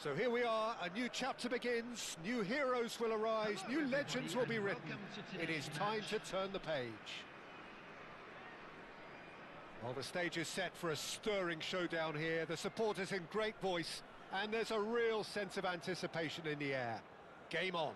So here we are, a new chapter begins, new heroes will arise, new legends will be written. It is time to turn the page. Well, the stage is set for a stirring showdown here, the supporters in great voice, and there's a real sense of anticipation in the air. Game on.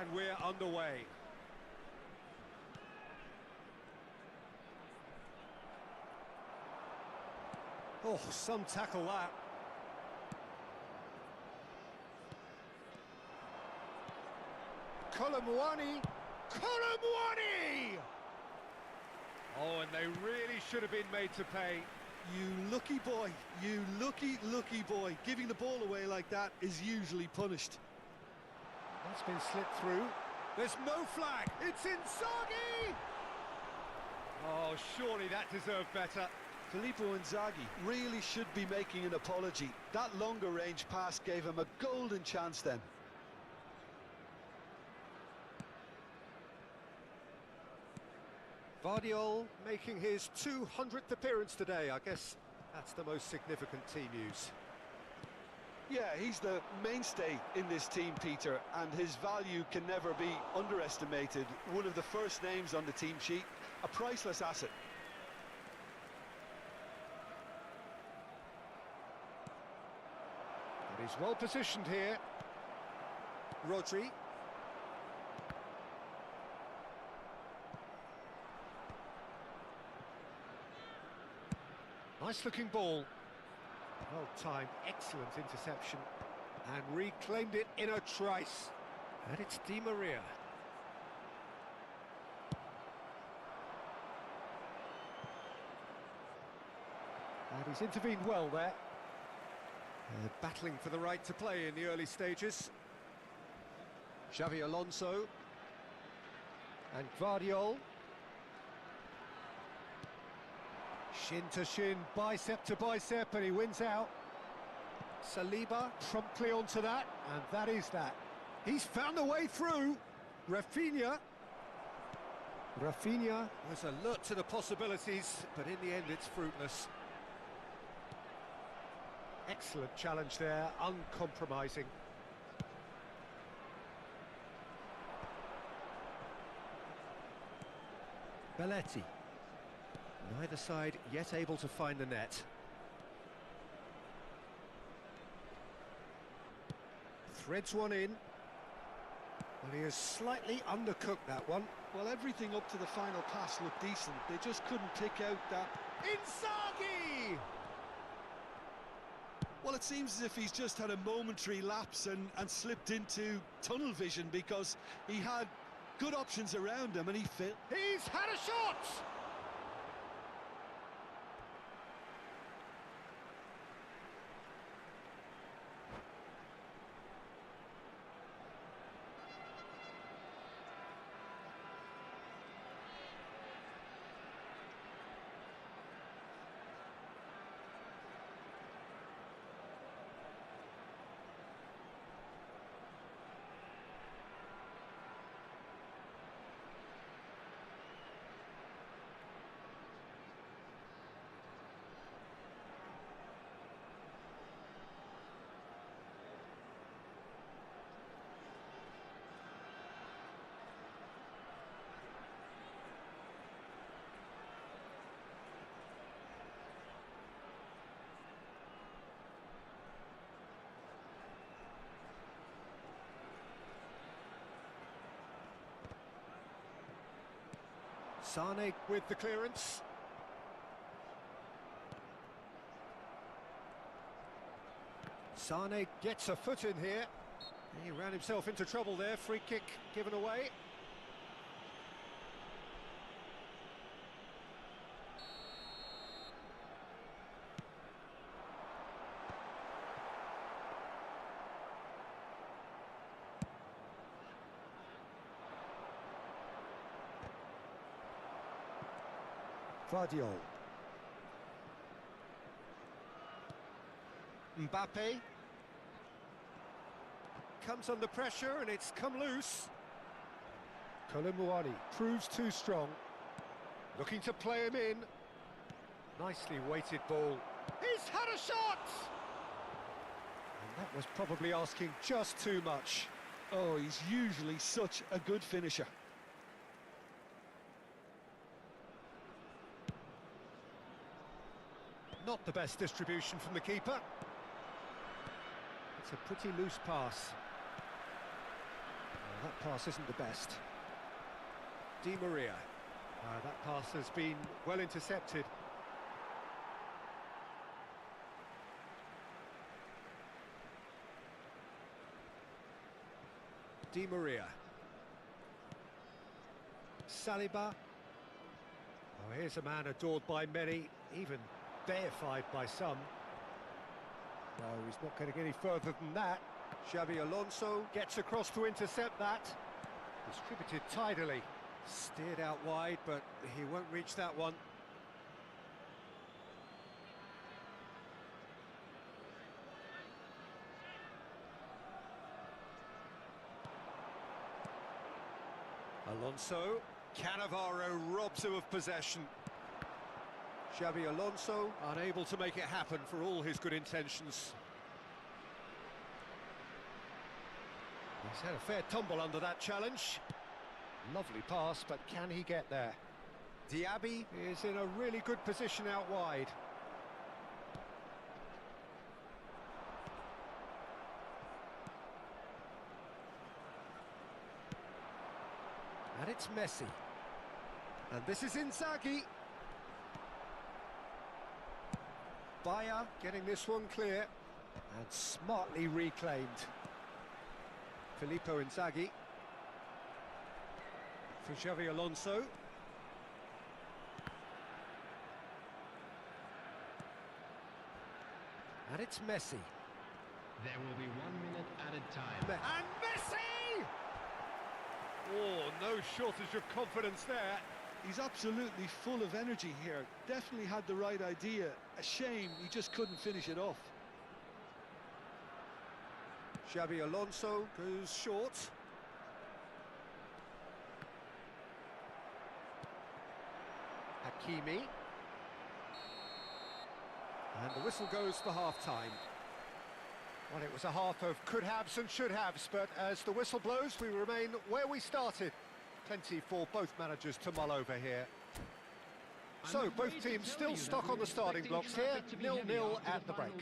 And we're underway. Oh, some tackle that. Kolomwani! Kolomwani! Oh, and they really should have been made to pay. You lucky boy, you lucky boy. Giving the ball away like that is usually punished. That's been slipped through. There's no flag. It's Inzaghi! Oh, surely that deserved better. Filippo Inzaghi really should be making an apology. That longer range pass gave him a golden chance then. Vardiol making his 200th appearance today. I guess that's the most significant team news. Yeah, he's the mainstay in this team, Peter, and his value can never be underestimated. One of the first names on the team sheet, a priceless asset. But he's well positioned here. Rodri. Nice looking ball. Well timed, excellent interception. And reclaimed it in a trice. And it's Di Maria. And he's intervened well there. Battling for the right to play in the early stages. Xavi Alonso. And Gvardiol. Shin to shin, bicep to bicep, and he wins out. Saliba promptly onto that, and that is that. He's found a way through. Rafinha was alert to the possibilities, but in the end it's fruitless. Excellent challenge there, uncompromising. Belletti. Neither side yet able to find the net. Threads one in. Well, he has slightly undercooked that one. Well, everything up to the final pass looked decent. They just couldn't pick out that... Inzaghi! Well, it seems as if he's just had a momentary lapse and slipped into tunnel vision, because he had good options around him and he failed. He's had a shot! Sane with the clearance. Sane gets a foot in here. He ran himself into trouble there. Free kick given away. Vardiol. Mbappe. Comes under pressure and it's come loose. Kolomuani proves too strong. Looking to play him in. Nicely weighted ball. He's had a shot! And that was probably asking just too much. Oh, he's usually such a good finisher. Not the best distribution from the keeper. It's a pretty loose pass. Well, that pass isn't the best. Di Maria. That pass has been well intercepted. Di Maria. Saliba. Oh, here's a man adored by many, even deified by some. No, he's not going to get any further than that. Xabi Alonso gets across to intercept that. Distributed tidily. Steered out wide, but he won't reach that one. Alonso. Cannavaro robs him of possession. Xabi Alonso unable to make it happen for all his good intentions. He's had a fair tumble under that challenge. Lovely pass, but can he get there? Diaby is in a really good position out wide. And it's Messi. And this is Inzaghi. Bayer getting this one clear. And smartly reclaimed. Filippo Inzaghi. For Xabi Alonso. And it's Messi. There will be 1 minute added time. And Messi! Oh, no shortage of confidence there. He's absolutely full of energy here. Definitely had the right idea. A shame he just couldn't finish it off. Xabi Alonso goes short. Hakimi. And the whistle goes for half-time. Well, it was a half of could-haves and should-haves, but as the whistle blows, we remain where we started. Plenty for both managers to mull over here. So, both teams still stuck on the starting blocks here, 0-0 at the break.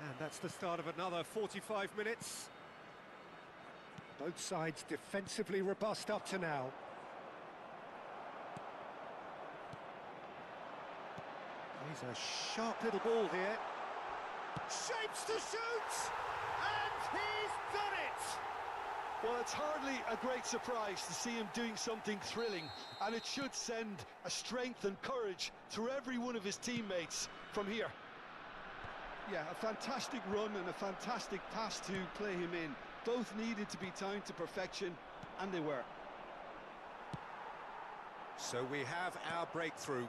And that's the start of another 45 minutes. Both sides defensively robust up to now. He's a sharp little ball here. Shapes to shoot! And he's done it! Well, it's hardly a great surprise to see him doing something thrilling, and it should send a strength and courage through every one of his teammates from here. Yeah, a fantastic run and a fantastic pass to play him in. Both needed to be timed to perfection, and they were. So we have our breakthrough.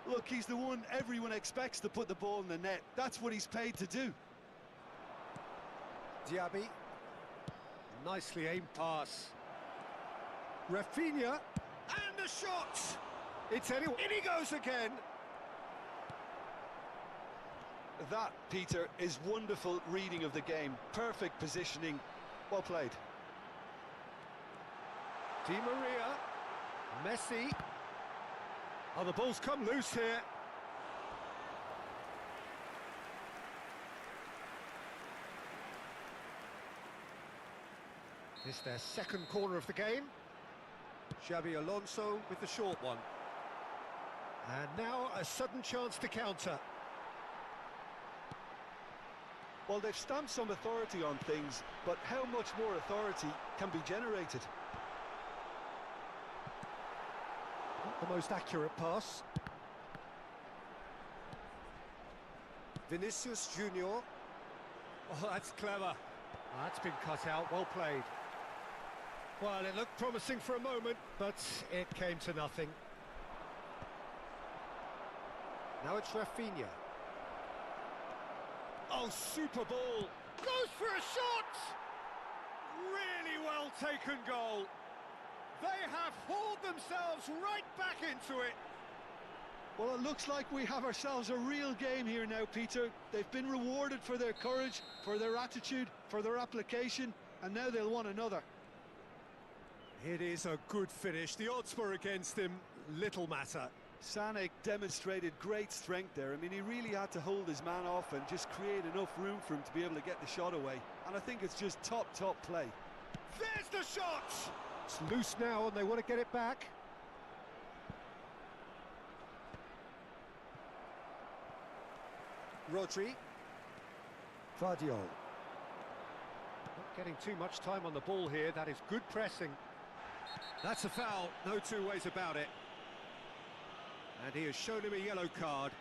Look, he's the one everyone expects to put the ball in the net. That's what he's paid to do. Diaby. Nicely aimed pass. Rafinha. And a shot! It's anyone. In he goes again! That, Peter, is wonderful reading of the game. Perfect positioning. Well played. Di Maria. Messi. Oh, the ball's come loose here. This their second corner of the game. Xabi Alonso with the short one. And now a sudden chance to counter. Well, they've stamped some authority on things, but how much more authority can be generated? Not the most accurate pass. Vinicius Junior. Oh, that's clever. That's been cut out, well played. Well, it looked promising for a moment, but it came to nothing. Now it's Rafinha. Oh, super ball. Goes for a shot! Really well taken goal. They have hauled themselves right back into it. Well, it looks like we have ourselves a real game here now, Peter. They've been rewarded for their courage, for their attitude, for their application, and now they'll want another. It is a good finish. The odds were against him, little matter. Sané demonstrated great strength there. I mean, he really had to hold his man off and just create enough room for him to be able to get the shot away. And I think it's just top play. There's the shot! It's loose now and they want to get it back. Rodri. Vardiol. Not getting too much time on the ball here. That is good pressing. That's a foul, no two ways about it. And he has shown him a yellow card.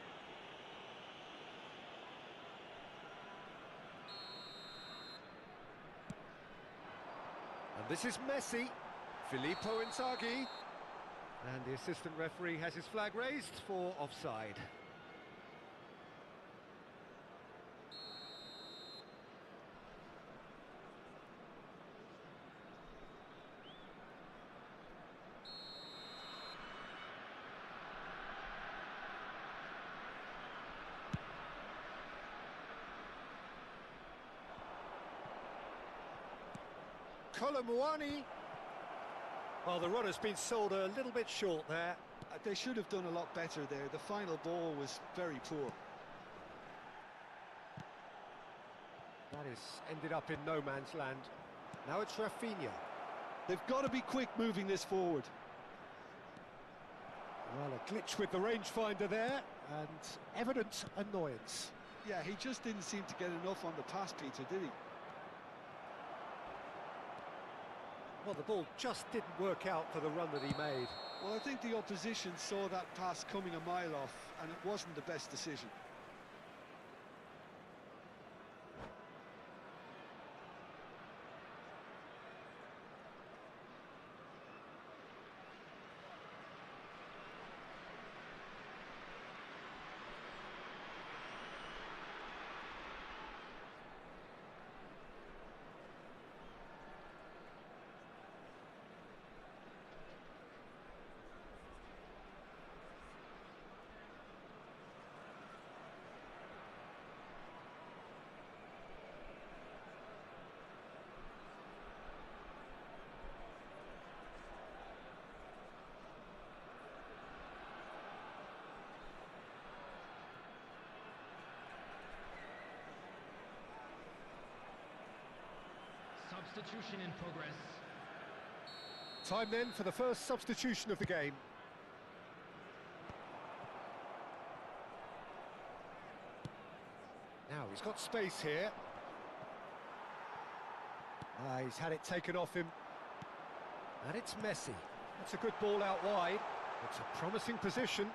And this is Messi. Filippo Inzaghi. And the assistant referee has his flag raised for offside. Colomwani. Well, the run has been sold a little bit short there. They should have done a lot better there. The final ball was very poor. That has ended up in no man's land. Now it's Rafinha. They've got to be quick moving this forward. Well, a glitch with the rangefinder there, and evident annoyance. Yeah, he just didn't seem to get enough on the pass, Peter, did he? Well, the ball just didn't work out for the run that he made. Well, I think the opposition saw that pass coming a mile off, and it wasn't the best decision. Substitution in progress. Time then for the first substitution of the game. Now he's got space here. He's had it taken off him. And it's Messi. That's a good ball out wide. It's a promising position.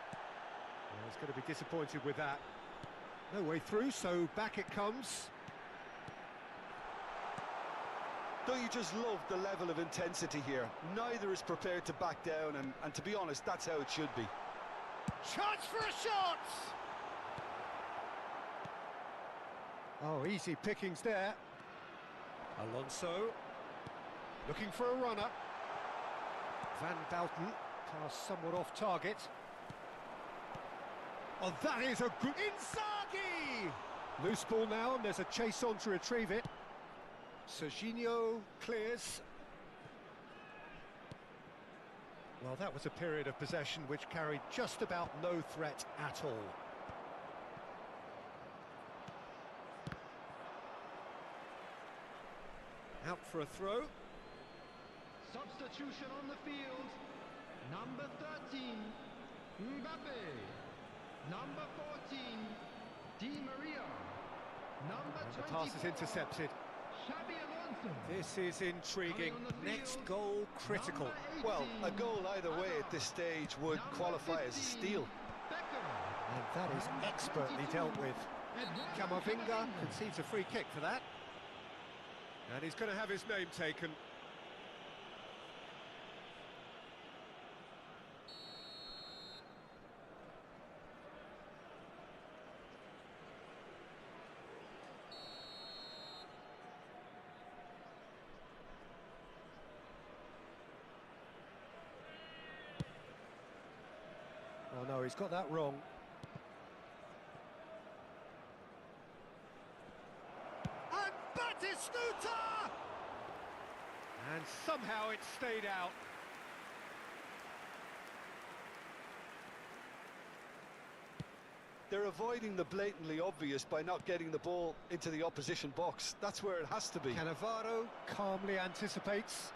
Well, he's going to be disappointed with that. No way through, so back it comes. Don't you just love the level of intensity here? Neither is prepared to back down, and to be honest, that's how it should be. Chance for a shot! Oh, easy pickings there. Alonso looking for a runner. Van Bouten, pass somewhat off target. Oh, that is a good... Inzaghi! Loose ball now, and there's a chase on to retrieve it. Serginho clears. Well, that was a period of possession which carried just about no threat at all. Out for a throw. Substitution on the field. Number 13. Mbappe. Number 14, Di Maria. Number And the 24, pass is intercepted. Xabi Alonso. This is intriguing. Coming on the Next field, goal critical. number Well, a 18, goal either way at Hazard. this stage would Number qualify as a 15, steal. Beckham. And that is Number expertly 22, dealt with. Eduardo Camavinga Camavinga. concedes a free kick for that. And he's going to have his name taken. Oh no, he's got that wrong. And Batistuta! And somehow it stayed out. They're avoiding the blatantly obvious by not getting the ball into the opposition box. That's where it has to be. Cannavaro calmly anticipates.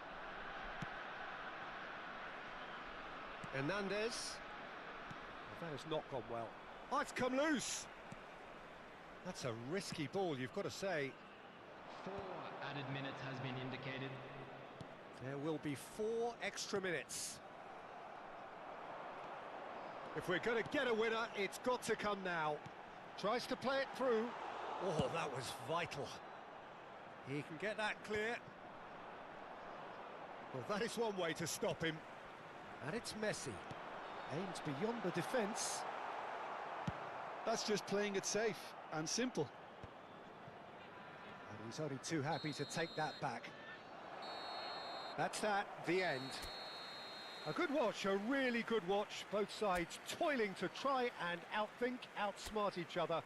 Hernandez. That has not gone well. Oh, it's come loose! That's a risky ball, you've got to say. 4 added minutes has been indicated. There will be 4 extra minutes. If we're going to get a winner, it's got to come now. Tries to play it through. Oh, that was vital. He can get that clear. Well, that is one way to stop him. And it's Messi. Aims beyond the defence. That's just playing it safe and simple. And he's only too happy to take that back. That's that, the end. A good watch, a really good watch. Both sides toiling to try and outthink, outsmart each other.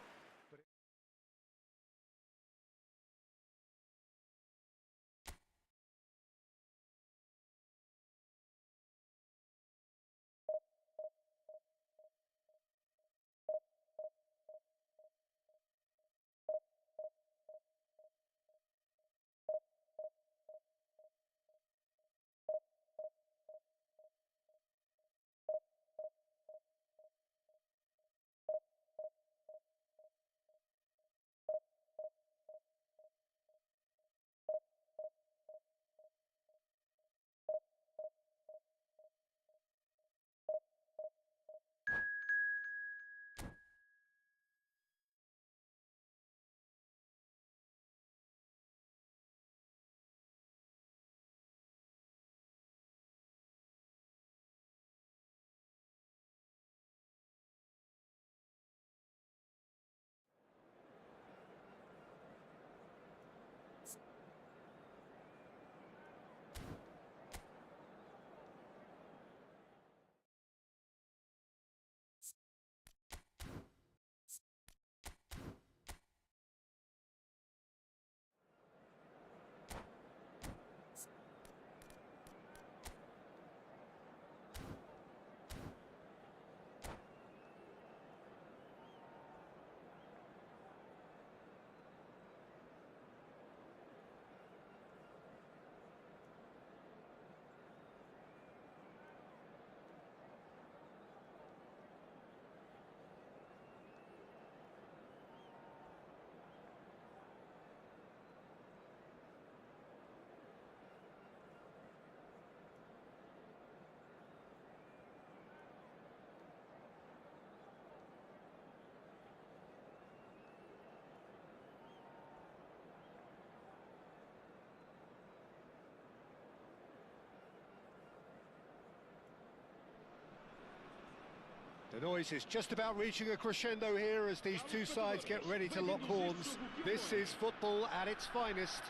The noise is just about reaching a crescendo here as these two sides get ready to lock horns. This is football at its finest.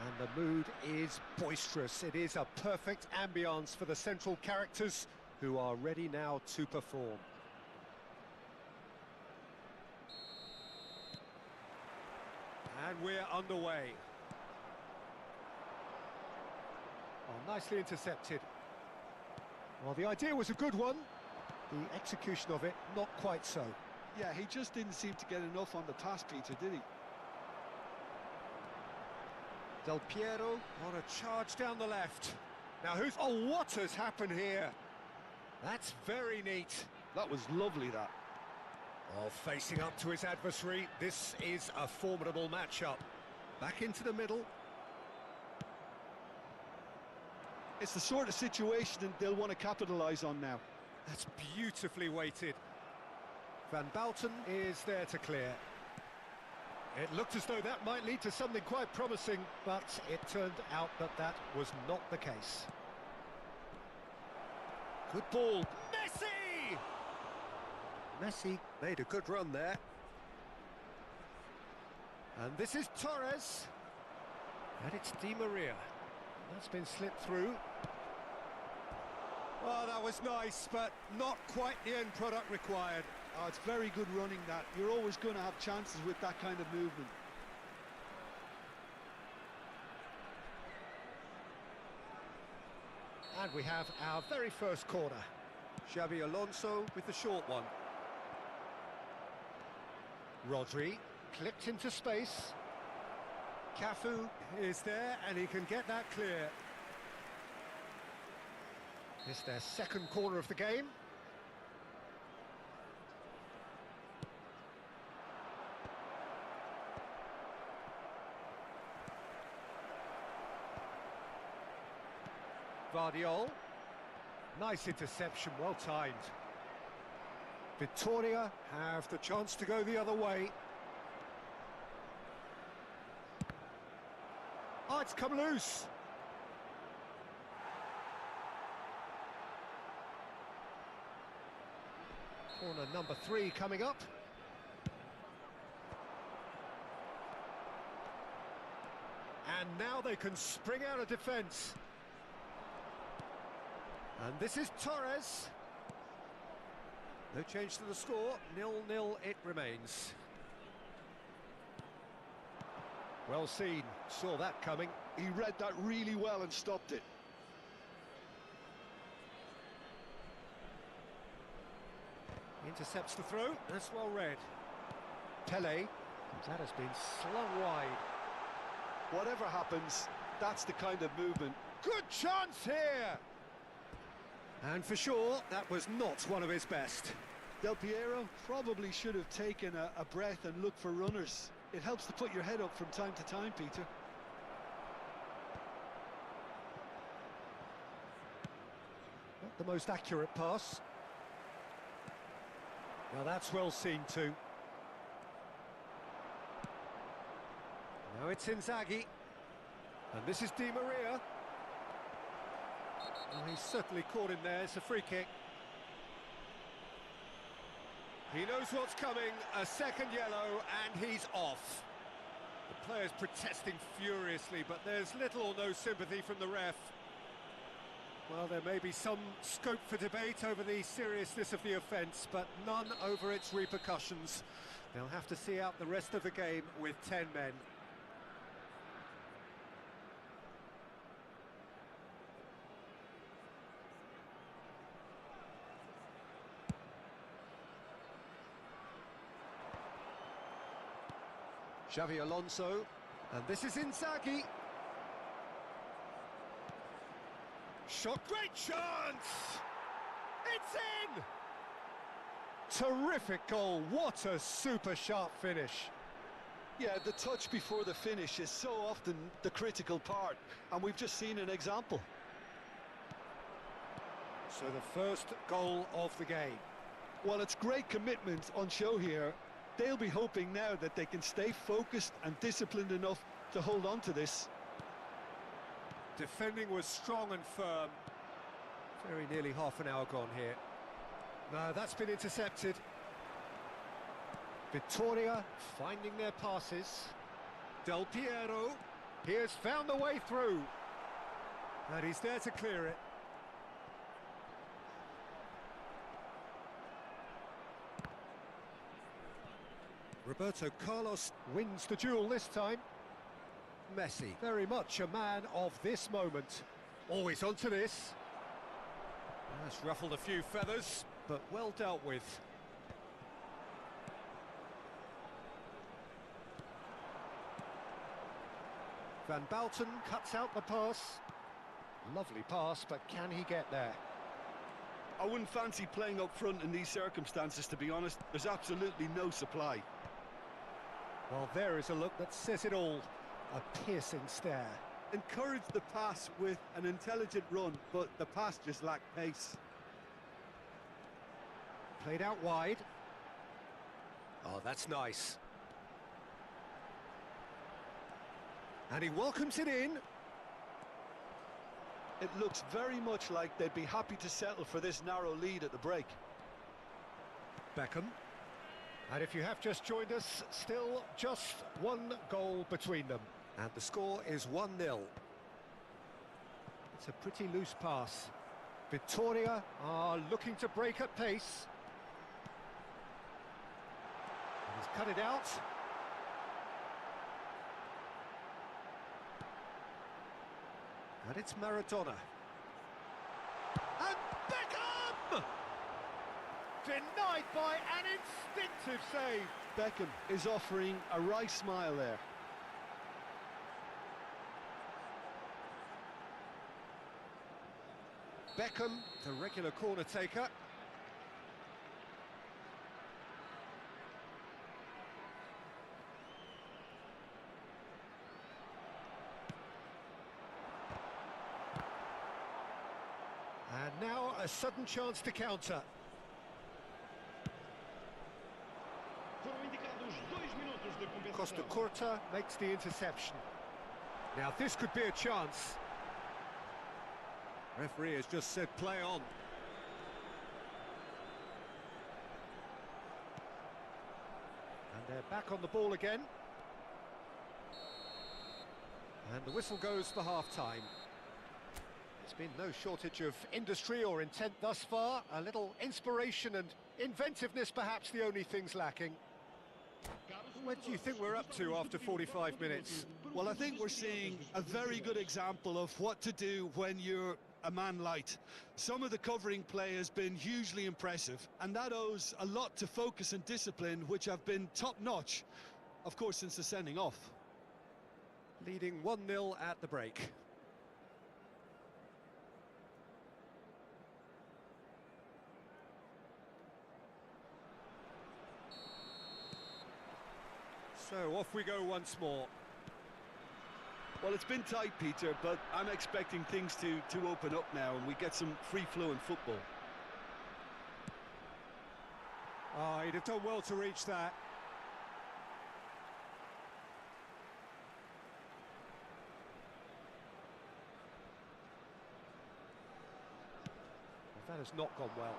And the mood is boisterous. It is a perfect ambience for the central characters who are ready now to perform. And we're underway. Oh, nicely intercepted. Well, the idea was a good one. The execution of it, not quite so. Yeah, he just didn't seem to get enough on the pass, Peter, did he? Del Piero on a charge down the left. Now who's... Oh, what has happened here? That's very neat. That was lovely, that. Oh, facing up to his adversary, this is a formidable matchup. Back into the middle. It's the sort of situation they'll want to capitalise on now. That's beautifully weighted. Van Bouten is there to clear. It looked as though that might lead to something quite promising, but it turned out that that was not the case. Good ball. Messi! Messi made a good run there. And this is Torres. And it's Di Maria. That's been slipped through. Oh, that was nice, but not quite the end product required. Oh, it's very good running, that. You're always going to have chances with that kind of movement. And we have our very first corner. Xabi Alonso with the short one. Rodri clipped into space. Cafu is there and he can get that clear. It's their second corner of the game. Vardiol. Nice interception, well timed. Victoria have the chance to go the other way. Oh, it's come loose. Corner number 3 coming up. And now they can spring out of defence. And this is Torres. No change to the score, 0-0 it remains. Well seen, saw that coming. He read that really well and stopped it. Intercepts the throw, that's well read. Pele, that has been slung wide. Whatever happens, that's the kind of movement. Good chance here! And for sure, that was not one of his best. Del Piero probably should have taken a breath and looked for runners. It helps to put your head up from time to time, Peter. Not the most accurate pass. Now that's well seen too. Now it's Inzaghi. And this is Di Maria. Oh, he's certainly caught him there, it's a free kick. He knows what's coming, a second yellow, and he's off. The player's protesting furiously, but there's little or no sympathy from the ref. Well, there may be some scope for debate over the seriousness of the offence, but none over its repercussions. They'll have to see out the rest of the game with 10 men. Xabi Alonso, and this is Inzaghi. Shot, great chance! It's in! Terrific goal, what a super sharp finish. Yeah, the touch before the finish is so often the critical part, and we've just seen an example. So the first goal of the game. Well, it's great commitment on show here. They'll be hoping now that they can stay focused and disciplined enough to hold on to this. Defending was strong and firm. Very nearly half an hour gone here. No, that's been intercepted. Victoria finding their passes. Del Piero, he has found the way through. And he's there to clear it. Roberto Carlos wins the duel this time. Messi, very much a man of this moment. Always onto this. That's ruffled a few feathers, but well dealt with. Van Bouten cuts out the pass. Lovely pass, but can he get there? I wouldn't fancy playing up front in these circumstances, to be honest. There's absolutely no supply. Well, there is a look that says it all. A piercing stare. Encouraged the pass with an intelligent run, but the pass just lacked pace. Played out wide. Oh, that's nice. And he welcomes it in. It looks very much like they'd be happy to settle for this narrow lead at the break. Beckham. And if you have just joined us, still just one goal between them. And the score is 1-0. It's a pretty loose pass. Victoria are looking to break at pace. And he's cut it out. And it's Maradona. And Beckham! Denied by an instinctive save. Beckham is offering a wry smile there. Beckham, the regular corner taker. And now a sudden chance to counter. Costa Curta makes the interception. Now this could be a chance. Referee has just said play on. And they're back on the ball again. And the whistle goes for half-time. There's been no shortage of industry or intent thus far. A little inspiration and inventiveness, perhaps the only things lacking. What do you think we're up to after 45 minutes? Well, I think we're seeing a very good example of what to do when you're a man light. Some of the covering play has been hugely impressive, and that owes a lot to focus and discipline, which have been top-notch, of course, since the sending off. Leading 1-0 at the break. So off we go once more. Well, it's been tight, Peter, but I'm expecting things to open up now and we get some free-flowing football. Oh, he'd have done well to reach that. That has not gone well.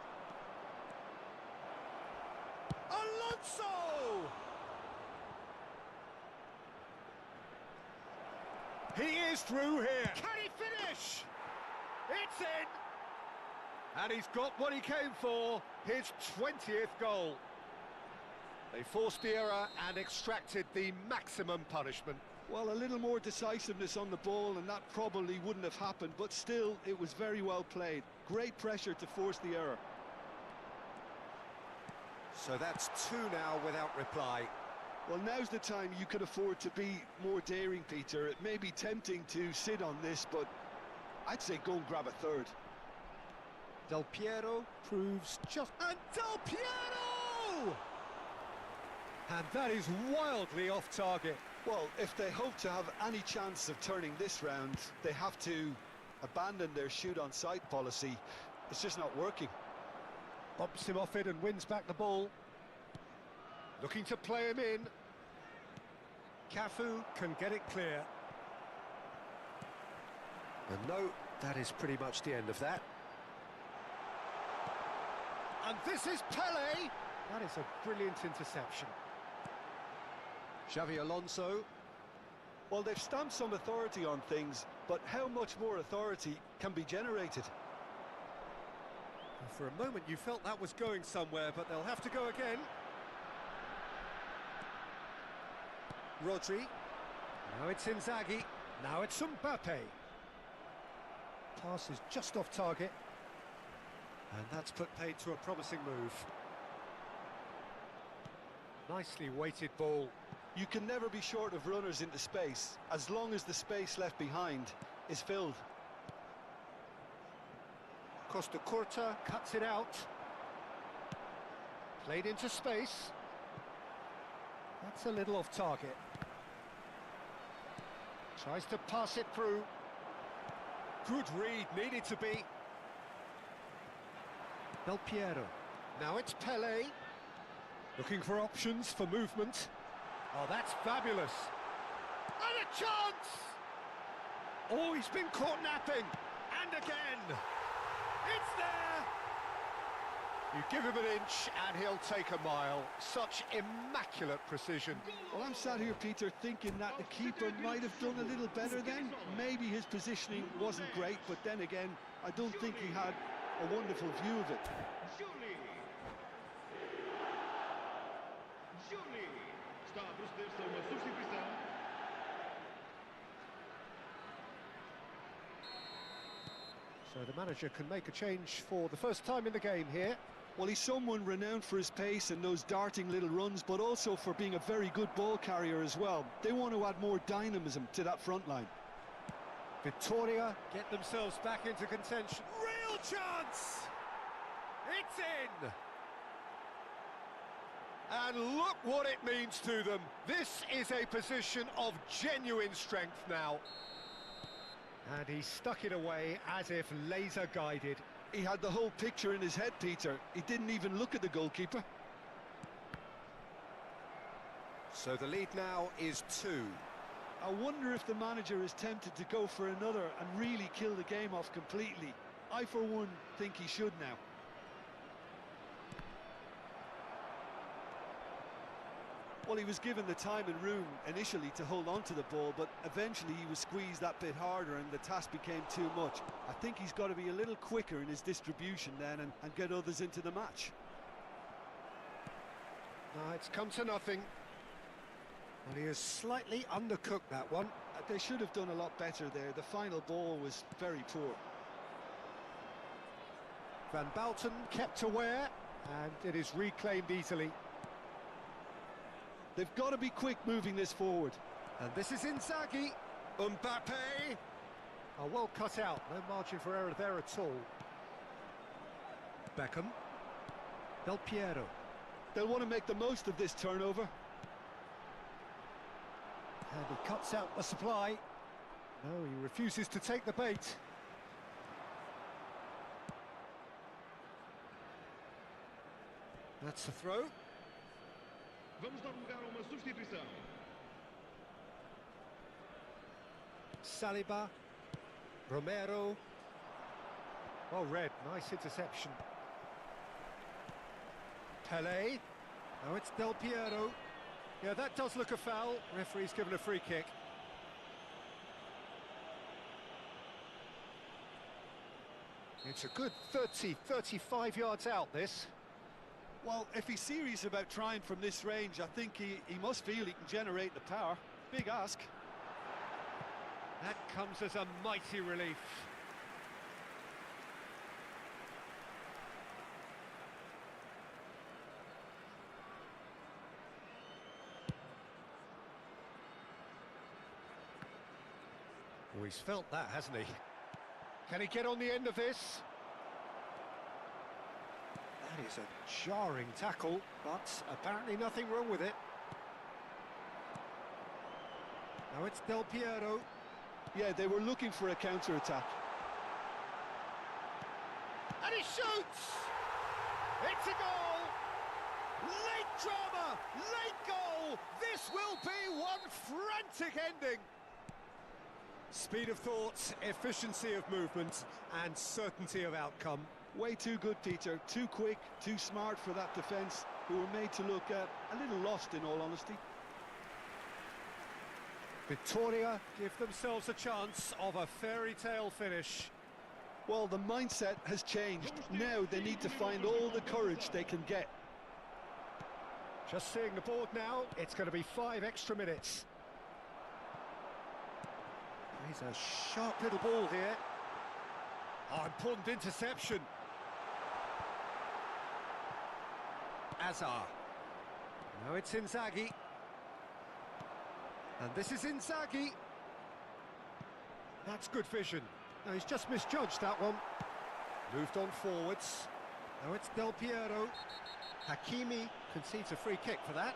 Alonso! He is through here. Can he finish? It's in. And he's got what he came for, his 20th goal. They forced the error and extracted the maximum punishment. Well, a little more decisiveness on the ball and that probably wouldn't have happened, but still, it was very well played. Great pressure to force the error. So that's 2 now without reply. Well, now's the time you can afford to be more daring, Peter. It may be tempting to sit on this, but I'd say go and grab a third. Del Piero proves just... And Del Piero! And that is wildly off target. Well, if they hope to have any chance of turning this round, they have to abandon their shoot-on-sight policy. It's just not working. Bumps him off it and wins back the ball. Looking to play him in. Cafu can get it clear. And no, that is pretty much the end of that. And this is Pele! That is a brilliant interception. Xavi Alonso. Well, they've stamped some authority on things, but how much more authority can be generated? For a moment you felt that was going somewhere, but they'll have to go again. Rodri. Now it's Inzaghi. Now it's Mbappe. Pass is just off target. And that's put paid to a promising move. Nicely weighted ball. You can never be short of runners into space, as long as the space left behind is filled. Costa Curta cuts it out. Played into space. That's a little off target. Tries to pass it through. Good read, needed to be. Del Piero. Now it's Pele. Looking for options for movement. Oh, that's fabulous. And a chance! Oh, he's been caught napping. And again. It's there! You give him an inch and he'll take a mile. Such immaculate precision. Well, I'm sat here, Peter, thinking that the keeper might have done a little better then. Maybe his positioning wasn't great, but then again, I don't think he had a wonderful view of it. Está a proceder-se a uma substituição. So the manager can make a change for the first time in the game here. Well, he's someone renowned for his pace and those darting little runs, but also for being a very good ball carrier as well. They want to add more dynamism to that front line. Victoria get themselves back into contention. Real chance! It's in! And look what it means to them. This is a position of genuine strength now. And he stuck it away as if laser guided. He had the whole picture in his head, Peter. He didn't even look at the goalkeeper. So the lead now is 2. I wonder if the manager is tempted to go for another and really kill the game off completely. I, for one, think he should now. Well, he was given the time and room initially to hold on to the ball, but eventually he was squeezed that bit harder and the task became too much. I think he's got to be a little quicker in his distribution then and get others into the match. It's come to nothing. Well, he has slightly undercooked that one. They should have done a lot better there. The final ball was very poor. Van Bouten kept aware, and it is reclaimed easily. They've got to be quick moving this forward. And this is Inzaghi. Mbappe. Oh, well cut out. No margin for error there at all. Beckham. Del Piero. They'll want to make the most of this turnover. And he cuts out the supply. No, he refuses to take the bait. That's the throw. Vamos dar lugar a uma substituição. Saliba. Romero. Well read, nice interception. Pele. Now it's Del Piero. Yeah, that does look a foul. Referee's given a free kick. It's a good 30-35 yards out, this. Well, if he's serious about trying from this range, I think he must feel he can generate the power. Big ask. That comes as a mighty relief. Oh, he's felt that, hasn't he? Can he get on the end of this? That is a jarring tackle, but apparently nothing wrong with it. Now it's Del Piero. Yeah, they were looking for a counter-attack. And he shoots! It's a goal! Late drama! Late goal! This will be one frantic ending! Speed of thought, efficiency of movement, and certainty of outcome. Way too good, Peter. Too quick, too smart for that defence, who were made to look a little lost, in all honesty. Victoria give themselves a chance of a fairy tale finish. Well, the mindset has changed. Now they need to find all the courage they can get. Just seeing the board now, it's going to be 5 extra minutes. He's a sharp little ball here. Oh, important interception. Azar. Now it's Inzaghi. And this is Inzaghi. That's good vision. No, he's just misjudged that one. Moved on forwards. Now it's Del Piero. Hakimi concedes a free kick for that.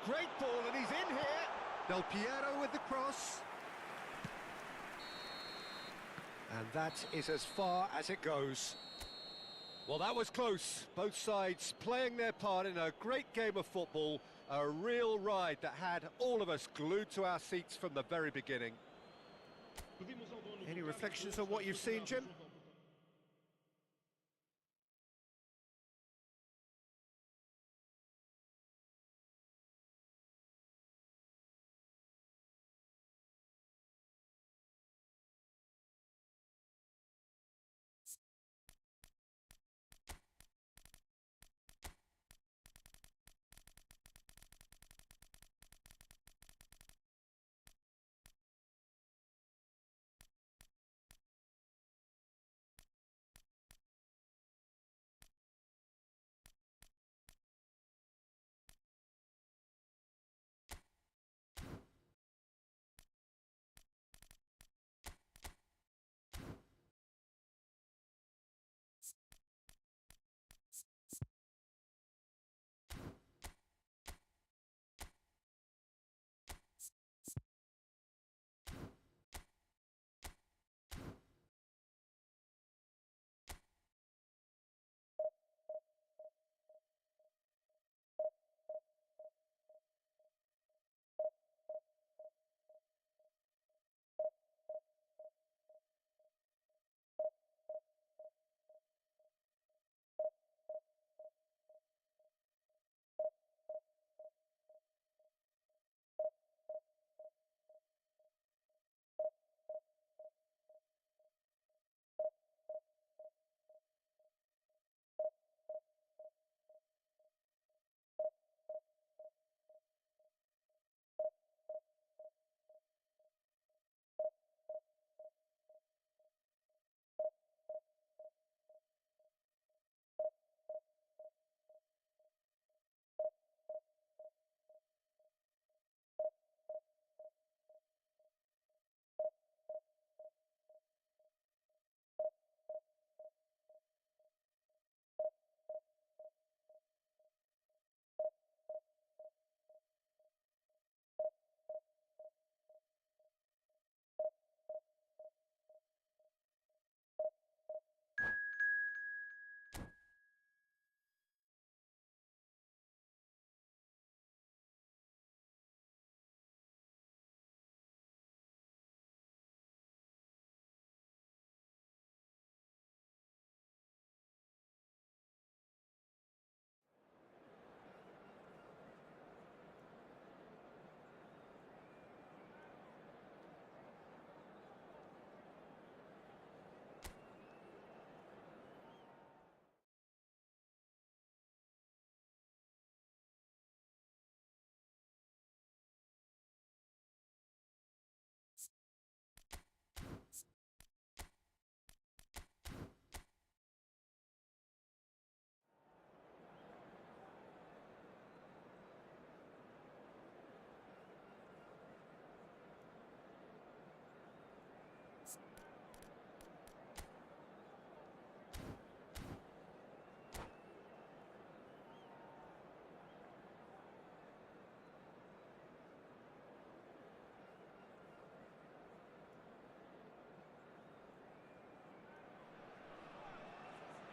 Great ball, and he's in here. Del Piero with the cross. And that is as far as it goes. Well, that was close. Both sides playing their part in a great game of football. A real ride that had all of us glued to our seats from the very beginning. Any reflections on what you've seen, Jim?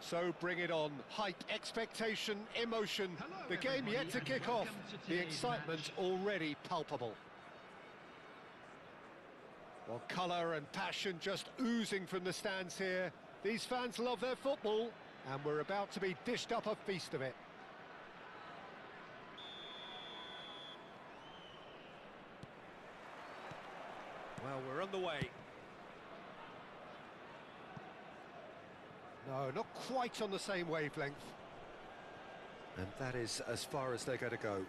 So bring it on. Hype, expectation, emotion. The game yet to kick off. The excitement already palpable. Well, colour and passion just oozing from the stands here. These fans love their football, and we're about to be dished up a feast of it. Well, we're on the way. No, not quite on the same wavelength. And that is as far as they're going to go.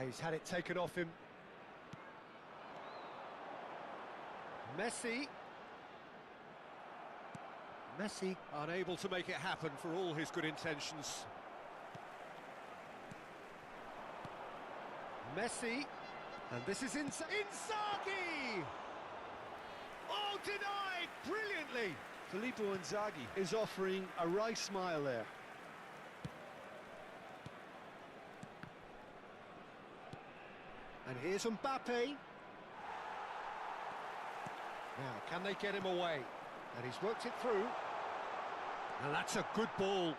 he's had it taken off him. Messi. Messi unable to make it happen for all his good intentions. Messi. And this is Inzaghi! Oh, denied brilliantly! Filippo Inzaghi is offering a wry smile there. And here's Mbappe. Now, can they get him away? And he's worked it through. And that's a good ball.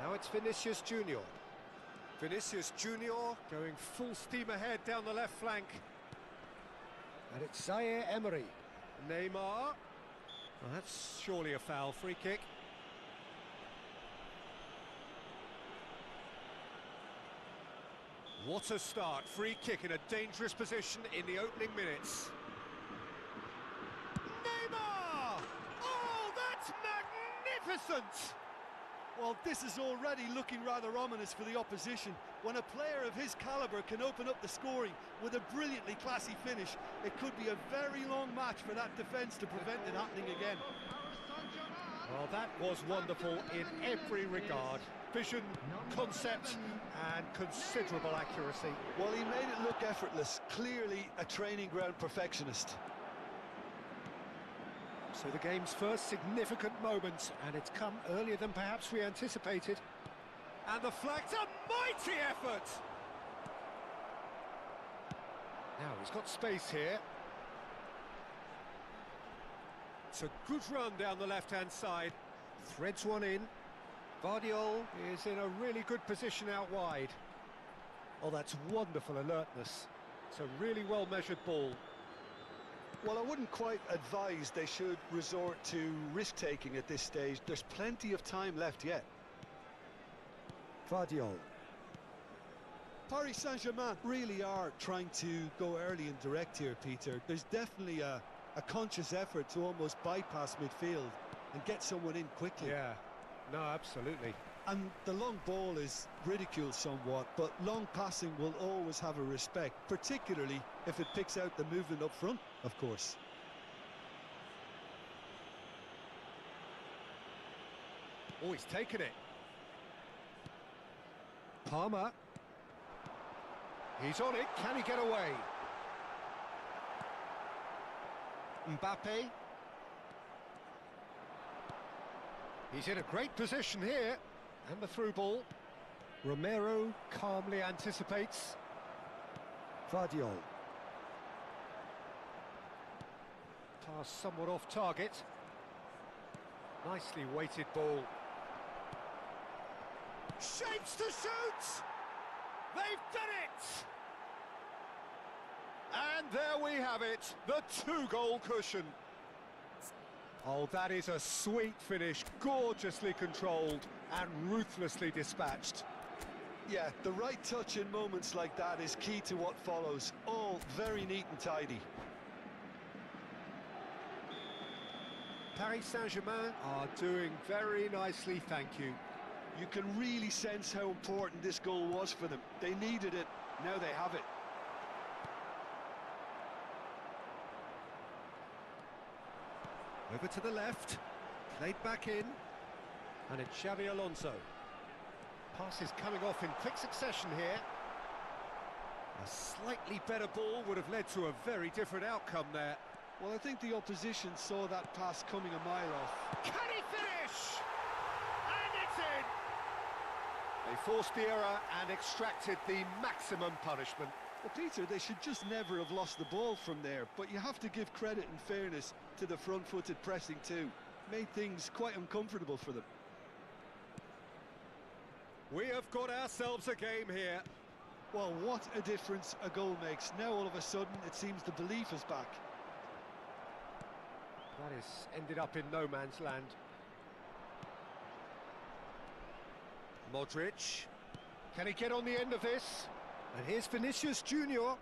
Now it's Vinicius Junior. Vinicius Junior going full steam ahead down the left flank. And it's Zaire Emery. Neymar. Well, that's surely a foul. Free kick. What a start. Free kick in a dangerous position in the opening minutes. Neymar! Oh, that's magnificent! Well, this is already looking rather ominous for the opposition. When a player of his calibre can open up the scoring with a brilliantly classy finish, it could be a very long match for that defence to prevent it happening again. Well, that was wonderful in every regard. Vision, concept, and considerable accuracy. Well, he made it look effortless. Clearly a training ground perfectionist. So the game's first significant moment, and it's come earlier than perhaps we anticipated. And the flag's a mighty effort! Now he's got space here. It's a good run down the left-hand side. Threads one in. Vardiol is in a really good position out wide. Oh, that's wonderful alertness. It's a really well-measured ball. Well, I wouldn't quite advise they should resort to risk-taking at this stage. There's plenty of time left yet. Vardiol. Paris Saint-Germain really are trying to go early and direct here, Peter. There's definitely a conscious effort to almost bypass midfield and get someone in quickly. Yeah, no, absolutely. And the long ball is ridiculed somewhat, but long passing will always have a respect, particularly if it picks out the movement up front, of course. Oh, he's taken it. Palmer. He's on it. Can he get away? Mbappe. He's in a great position here. And the through ball. Romero calmly anticipates. Vardiol. Pass somewhat off target. Nicely weighted ball. Shapes to shoot! They've done it! And there we have it, the 2-goal cushion. Oh, that is a sweet finish, gorgeously controlled and ruthlessly dispatched. Yeah, the right touch in moments like that is key to what follows. All very neat and tidy. Paris Saint-Germain are doing very nicely, thank you. You can really sense how important this goal was for them. They needed it, now they have it. Over to the left, played back in, and it's Xabi Alonso. Pass is coming off in quick succession here. A slightly better ball would have led to a very different outcome there. Well, I think the opposition saw that pass coming a mile off. Can he finish? And it's in! They forced the error and extracted the maximum punishment. Well, Peter, they should just never have lost the ball from there, but you have to give credit and fairness to the front-footed pressing too. Made things quite uncomfortable for them. We have got ourselves a game here. Well, what a difference a goal makes. Now all of a sudden it seems the belief is back. That has ended up in no man's land. Modric. Can he get on the end of this? And here's Vinicius Junior. Well,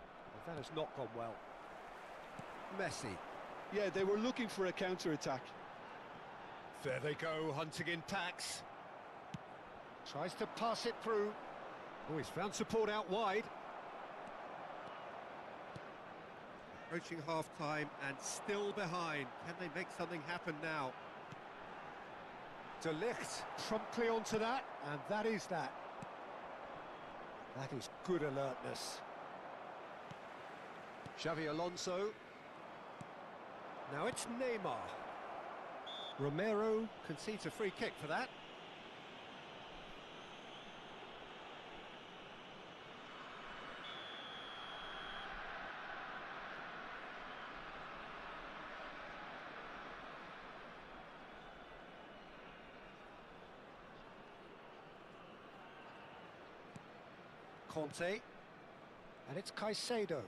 that has not gone well. Messi. Yeah, they were looking for a counter-attack. There they go, hunting in packs. Tries to pass it through. Oh, he's found support out wide. Approaching half-time and still behind. Can they make something happen now? De Ligt promptly onto that, and that is that. That is good alertness. Xavi Alonso. Now it's Neymar. Romero concedes a free kick for that. Conte, and it's Caicedo.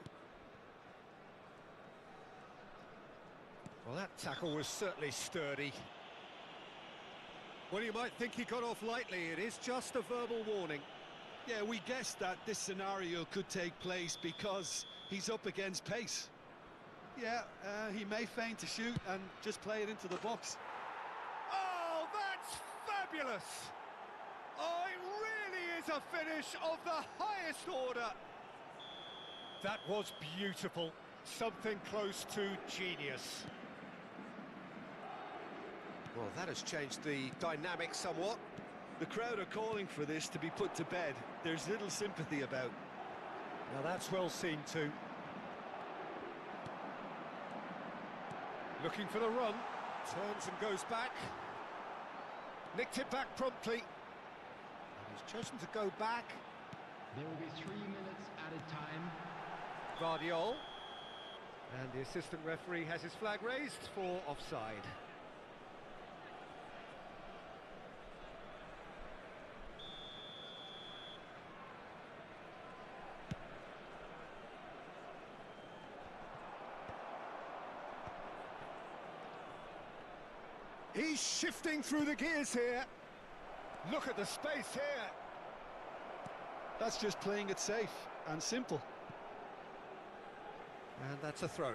Well, that tackle was certainly sturdy. Well, you might think he got off lightly. It is just a verbal warning. Yeah, we guessed that this scenario could take place because he's up against pace. Yeah, he may feign to shoot and just play it into the box. Oh, that's fabulous! Oh, it really is a finish of the highest order. That was beautiful. Something close to genius. Well, that has changed the dynamic somewhat. The crowd are calling for this to be put to bed. There's little sympathy about. Now that's well seen too. Looking for the run. Turns and goes back. Nicked it back promptly. And he's chosen to go back. There will be 3 minutes added time. Vardiol. And the assistant referee has his flag raised for offside. He's shifting through the gears here. Look at the space here. That's just playing it safe and simple. And that's a throw-in.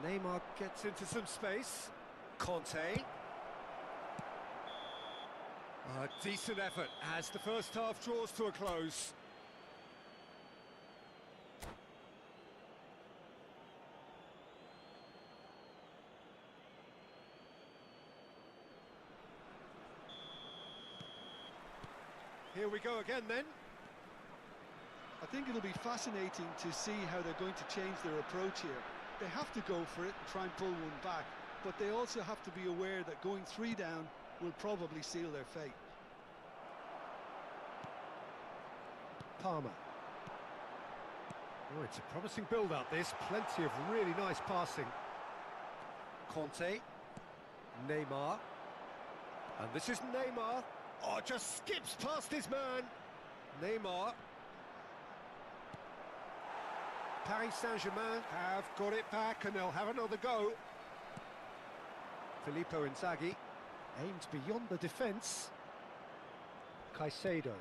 Neymar gets into some space. Conte. A decent effort as the first half draws to a close. Here we go again then. I think it'll be fascinating to see how they're going to change their approach here. They have to go for it and try and pull one back, but they also have to be aware that going 3 down will probably seal their fate. Palmer. Oh, it's a promising build-up this. Plenty of really nice passing. Conte. Neymar. And this is Neymar. Oh, just skips past his man. Neymar. Paris Saint-Germain have got it back and they'll have another go. Filippo Inzaghi aimed beyond the defence. Caicedo.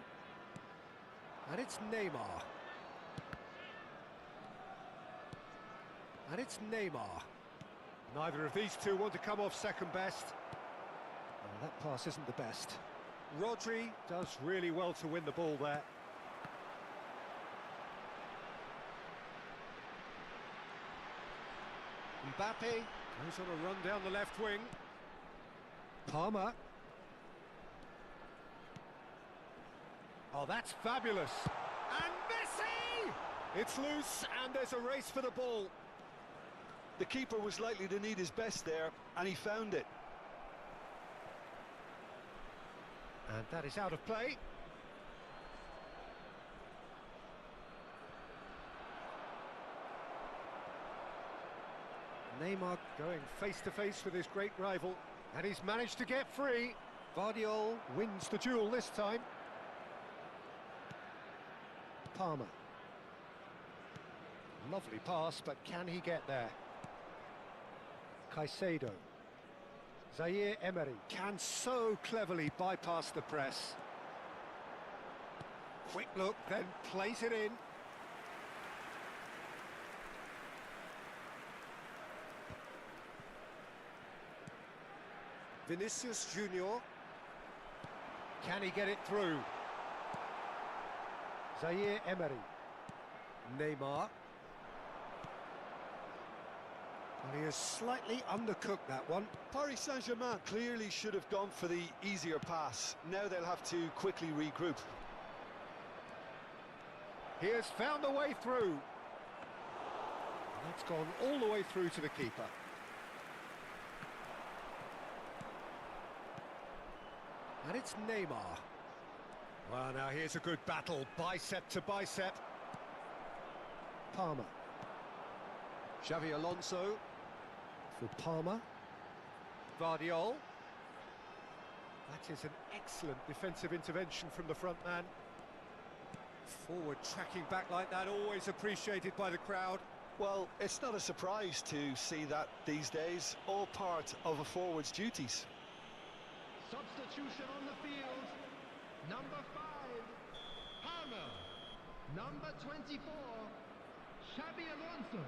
And it's Neymar. And it's Neymar. Neither of these two want to come off second best. Oh, that pass isn't the best. Rodri does really well to win the ball there. Mbappe goes on a run down the left wing. Palmer. Oh, that's fabulous. And Messi! It's loose and there's a race for the ball. The keeper was likely to need his best there, and he found it. And that is out of play. Neymar going face-to-face with his great rival, and he's managed to get free. Vardiol wins the duel this time. Palmer. Lovely pass, but can he get there? Caicedo. Zaire Emery can so cleverly bypass the press. Quick look, then plays it in. Vinicius Junior. Can he get it through? Zaire Emery. Neymar. Well, he has slightly undercooked that one. Paris Saint-Germain clearly should have gone for the easier pass. Now they'll have to quickly regroup. He has found a way through. That's gone all the way through to the keeper. And it's Neymar. Well, now here's a good battle, bicep to bicep. Palmer. Xavi Alonso for Palmer. Vardiol. That is an excellent defensive intervention from the front man. Forward tracking back like that, always appreciated by the crowd. Well, it's not a surprise to see that these days, all part of a forward's duties. Substitution on the field. Number 5, Palmer. Number 24, Xabi Alonso.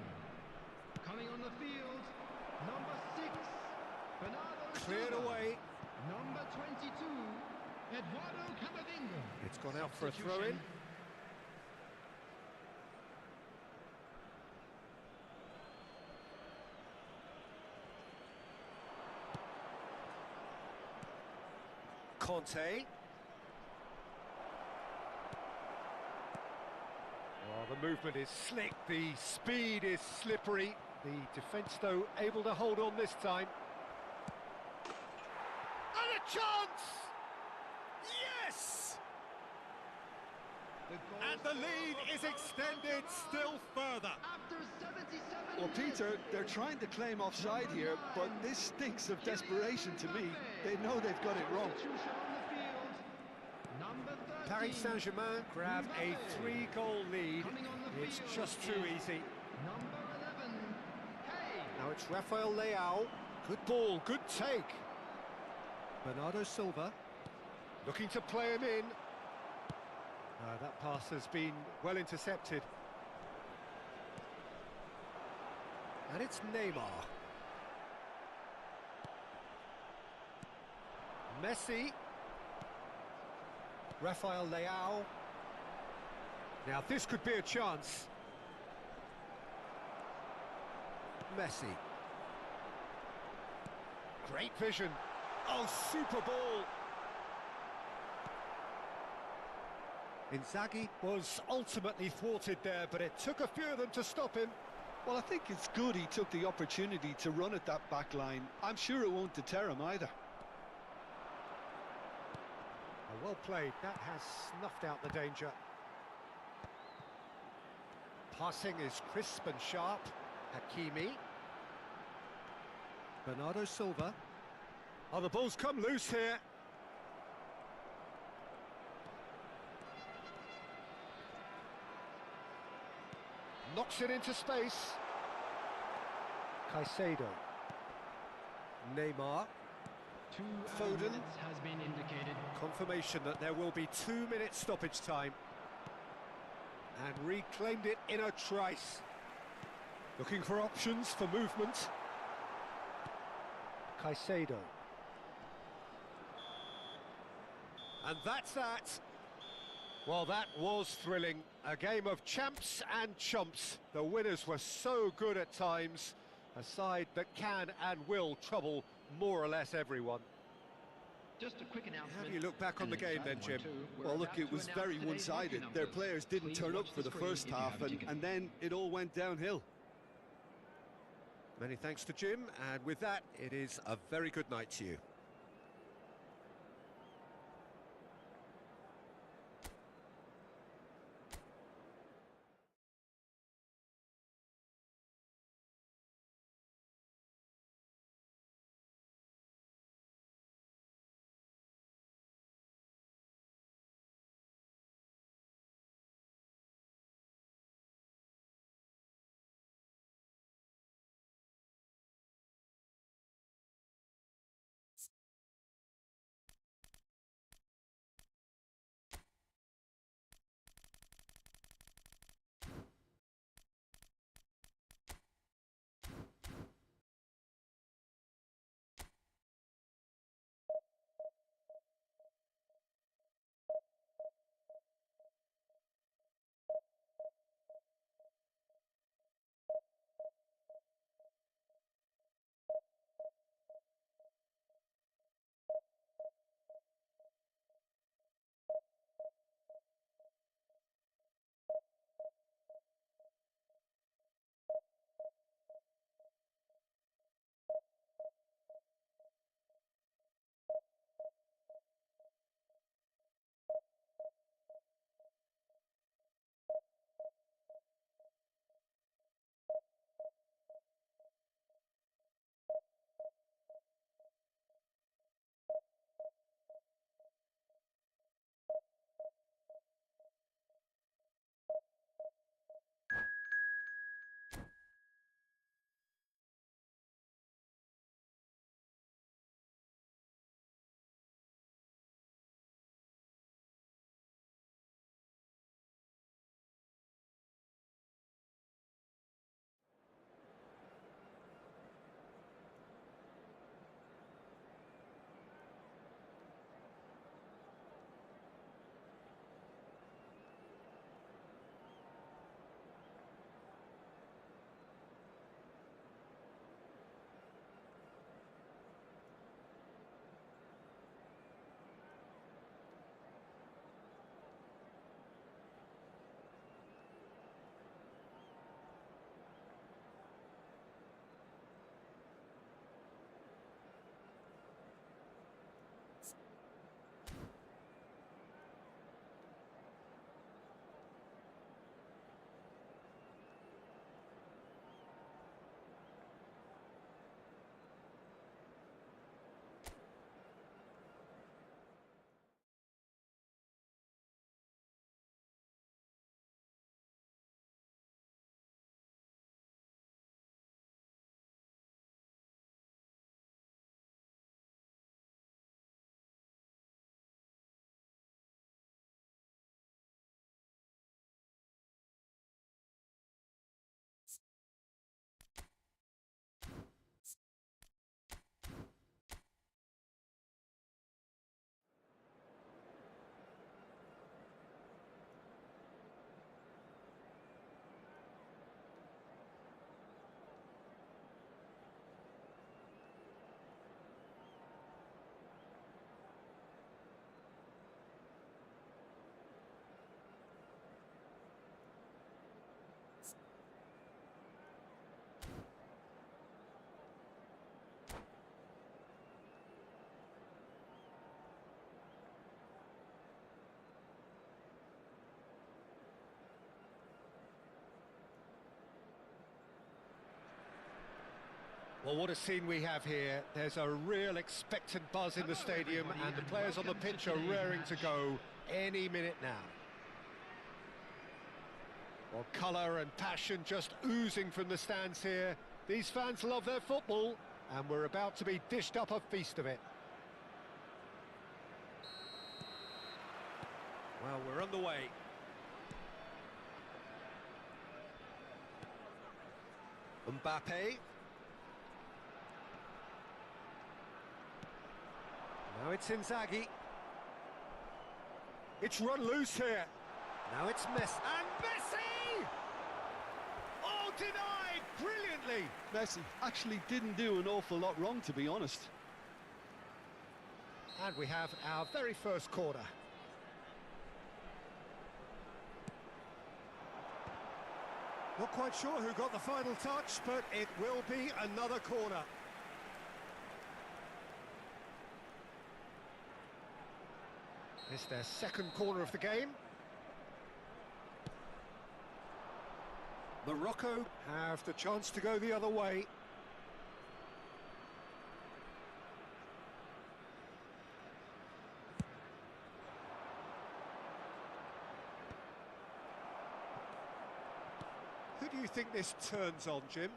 Coming on the field, number 6, Bernardo Cleared Silva. away. Number 22, Eduardo Camavinga. It's gone out for a throw-in. Conte. Well, the movement is slick, the speed is slippery. The defence, though, able to hold on this time. And a chance! Yes! And the lead is extended still further. After 77 Well, minutes, Peter, they're trying to claim offside here, but this stinks of desperation to me. They know they've got it wrong. substitution on the field. Number 13, Paris Saint-Germain grab a 3-goal lead. Coming on the It's field just too is easy. Number 11, Hey. Now it's Rafael Leao. Good ball, good take. Bernardo Silva looking to play him in. That pass has been well intercepted. And it's Neymar. Messi. Rafael Leao. Now this could be a chance. Messi. Great vision. Oh, super ball. Inzaghi was ultimately thwarted there, but it took a few of them to stop him. Well, I think it's good he took the opportunity to run at that back line. I'm sure it won't deter him either. Well played, that has snuffed out the danger. Passing is crisp and sharp. Hakimi. Bernardo Silva. Oh, the ball's come loose here. Knocks it into space. Caicedo. Neymar. Foden. Minutes has been indicated. Confirmation that there will be 2 minutes stoppage time. And reclaimed it in a trice. Looking for options for movement. Caicedo. And that's that. Well, that was thrilling. A game of champs and chumps. The winners were so good at times. A side that can and will trouble more or less everyone. Just a quick announcement. How do you look back on the game then, Jim? Well, look, it was very one-sided. Their players didn't turn up for the first half, and then it all went downhill. Many thanks to Jim, and with that, it is a very good night to you. Well, what a scene we have here. There's a real expectant buzz in the stadium, and the players on the pitch are raring to go any minute now. Well, colour and passion just oozing from the stands here. These fans love their football, and we're about to be dished up a feast of it. Well, we're on the way. Mbappe. Now it's Inzaghi. It's run loose here. Now it's Messi. And Messi! Oh, denied brilliantly. Messi actually didn't do an awful lot wrong, to be honest. And we have our very first corner. Not quite sure who got the final touch, but it will be another corner. It's their second corner of the game. Morocco have the chance to go the other way. Who do you think this turns on, Jim?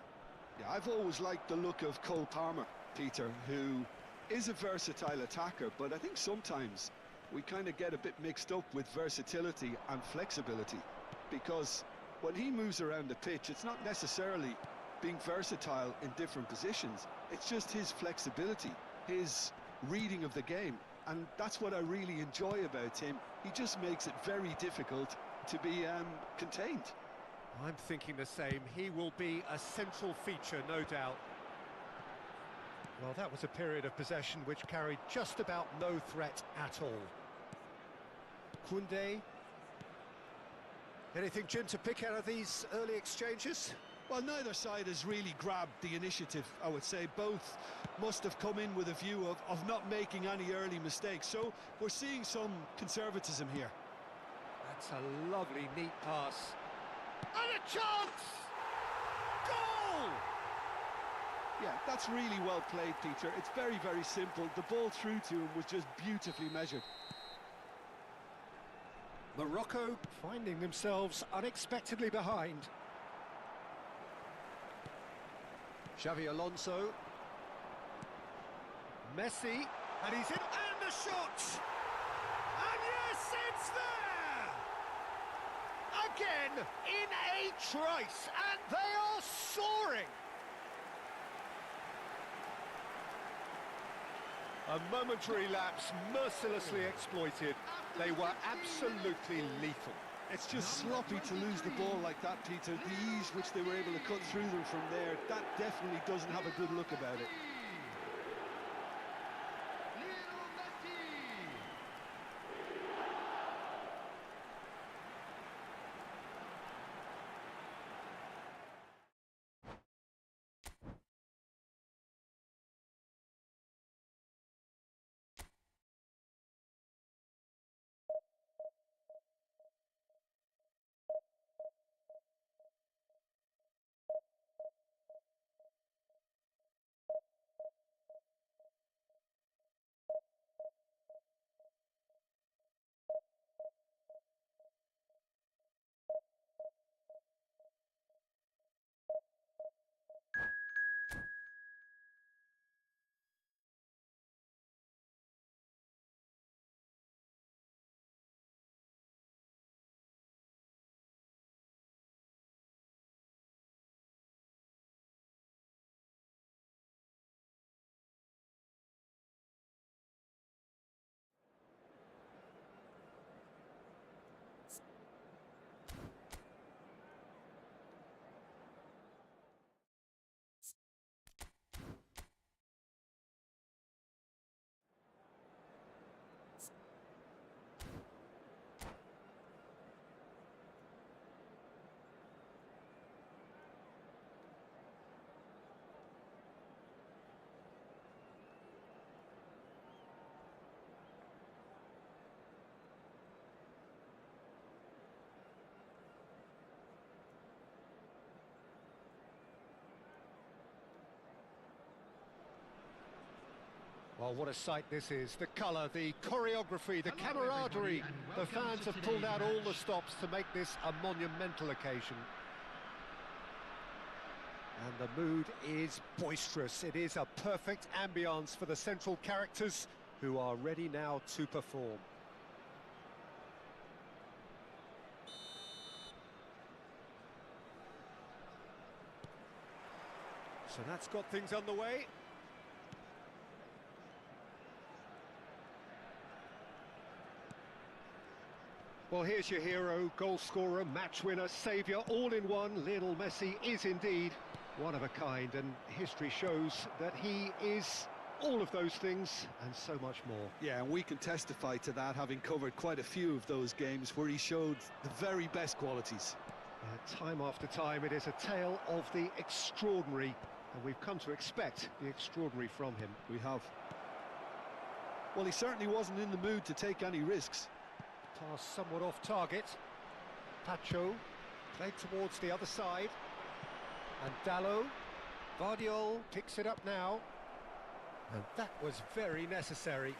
Yeah, I've always liked the look of Cole Palmer, Peter, who is a versatile attacker, but I think sometimes we kind of get a bit mixed up with versatility and flexibility, because when he moves around the pitch, it's not necessarily being versatile in different positions, it's just his flexibility, his reading of the game, and that's what I really enjoy about him. He just makes it very difficult to be contained. I'm thinking the same. He will be a central feature, no doubt. Well, that was a period of possession which carried just about no threat at all. Koundé. Anything, Jim, to pick out of these early exchanges? Well, neither side has really grabbed the initiative, I would say. Both must have come in with a view of not making any early mistakes. So we're seeing some conservatism here. That's a lovely, neat pass. And a chance! Goal! Yeah, that's really well played, Peter. It's very, very simple. The ball through to him was just beautifully measured. Morocco finding themselves unexpectedly behind. Xavi Alonso. Messi. And he's in. And the shot! And yes, it's there! Again, in a trice. And they are soaring! A momentary lapse, mercilessly exploited. They were absolutely lethal. It's just sloppy to lose the ball like that, Peter. The ease which they were able to cut through them from there, that definitely doesn't have a good look about it. Oh, what a sight this is. The colour, the choreography, the camaraderie. The fans have pulled out all the stops to make this a monumental occasion. And the mood is boisterous. It is a perfect ambience for the central characters who are ready now to perform. So that's got things underway. Well, here's your hero, goal scorer, match winner, saviour, all in one. Lionel Messi is indeed one of a kind, and history shows that he is all of those things and so much more. Yeah, and we can testify to that, having covered quite a few of those games where he showed the very best qualities. Time after time, it is a tale of the extraordinary, and we've come to expect the extraordinary from him. We have. Well, he certainly wasn't in the mood to take any risks. Pass somewhat off target. Pacho played towards the other side. And Dallo. Vardiol picks it up now. And that was very necessary.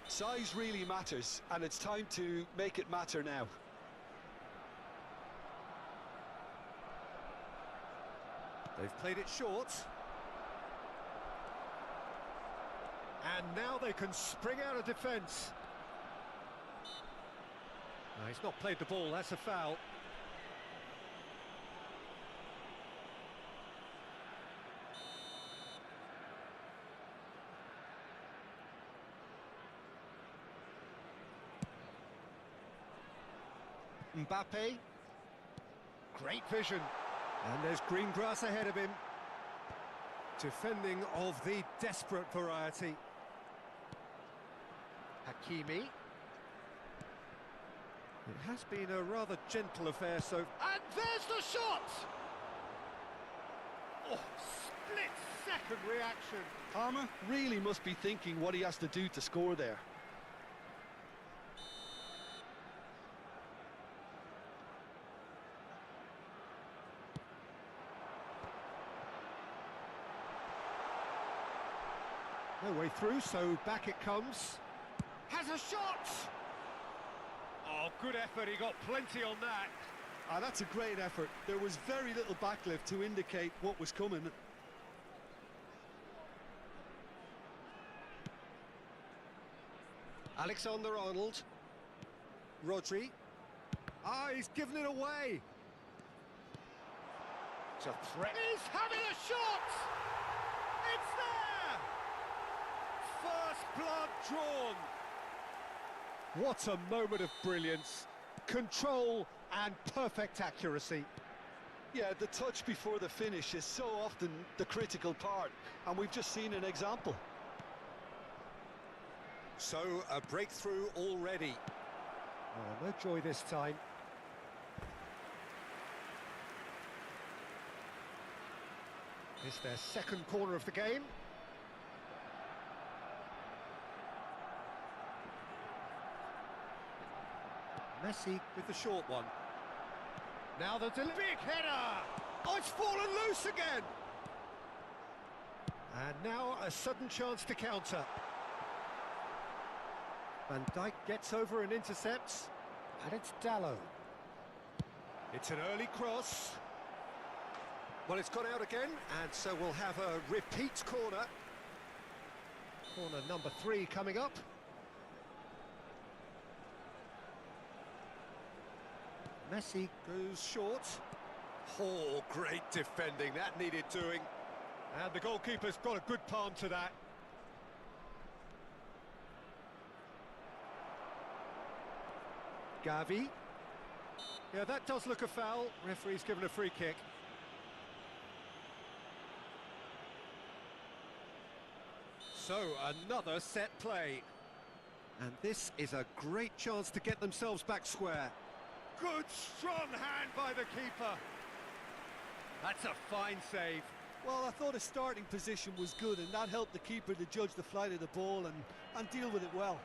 Size really matters, and it's time to make it matter now. They've played it short. And now they can spring out of defence. No, he's not played the ball, that's a foul. Mbappe. Great vision. And there's green grass ahead of him. Defending of the desperate variety. Hakimi. It has been a rather gentle affair, so... And there's the shot! Oh, split-second reaction. Parma really must be thinking what he has to do to score there. No way through, so back it comes. Has a shot! Oh, good effort, he got plenty on that. That's a great effort. There was very little backlift to indicate what was coming. Alexander-Arnold. Rodri. Ah, he's given it away. It's a threat. He's having a shot! It's there! First blood drawn. What a moment of brilliance. Control and perfect accuracy. Yeah, the touch before the finish is so often the critical part, and we've just seen an example. So, a breakthrough already. Oh, no joy this time. It's their second corner of the game. Messi with the short one. Now the big header! Oh, it's fallen loose again! And now a sudden chance to counter. Van Dijk gets over and intercepts. And it's Dallo. It's an early cross. Well, it's gone out again, and so we'll have a repeat corner. Corner number 3 coming up. Messi goes short. Oh, great defending, that needed doing. And the goalkeeper's got a good palm to that. Gavi. Yeah, that does look a foul. Referee's given a free kick. So, another set play. And this is a great chance to get themselves back square. Good, strong hand by the keeper. That's a fine save. Well, I thought his starting position was good, and that helped the keeper to judge the flight of the ball and deal with it well.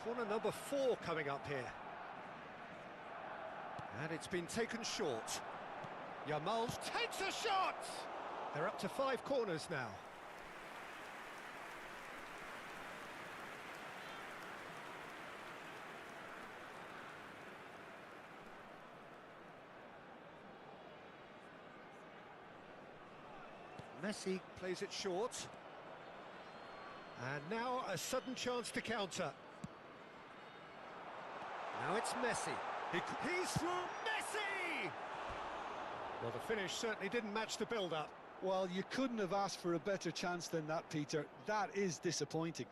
Corner number 4 coming up here. And it's been taken short. Yamal takes a shot! They're up to 5 corners now. Messi plays it short. And now a sudden chance to counter. Now it's Messi. He's through. Messi! Well, the finish certainly didn't match the build-up. Well, you couldn't have asked for a better chance than that, Peter. That is disappointing.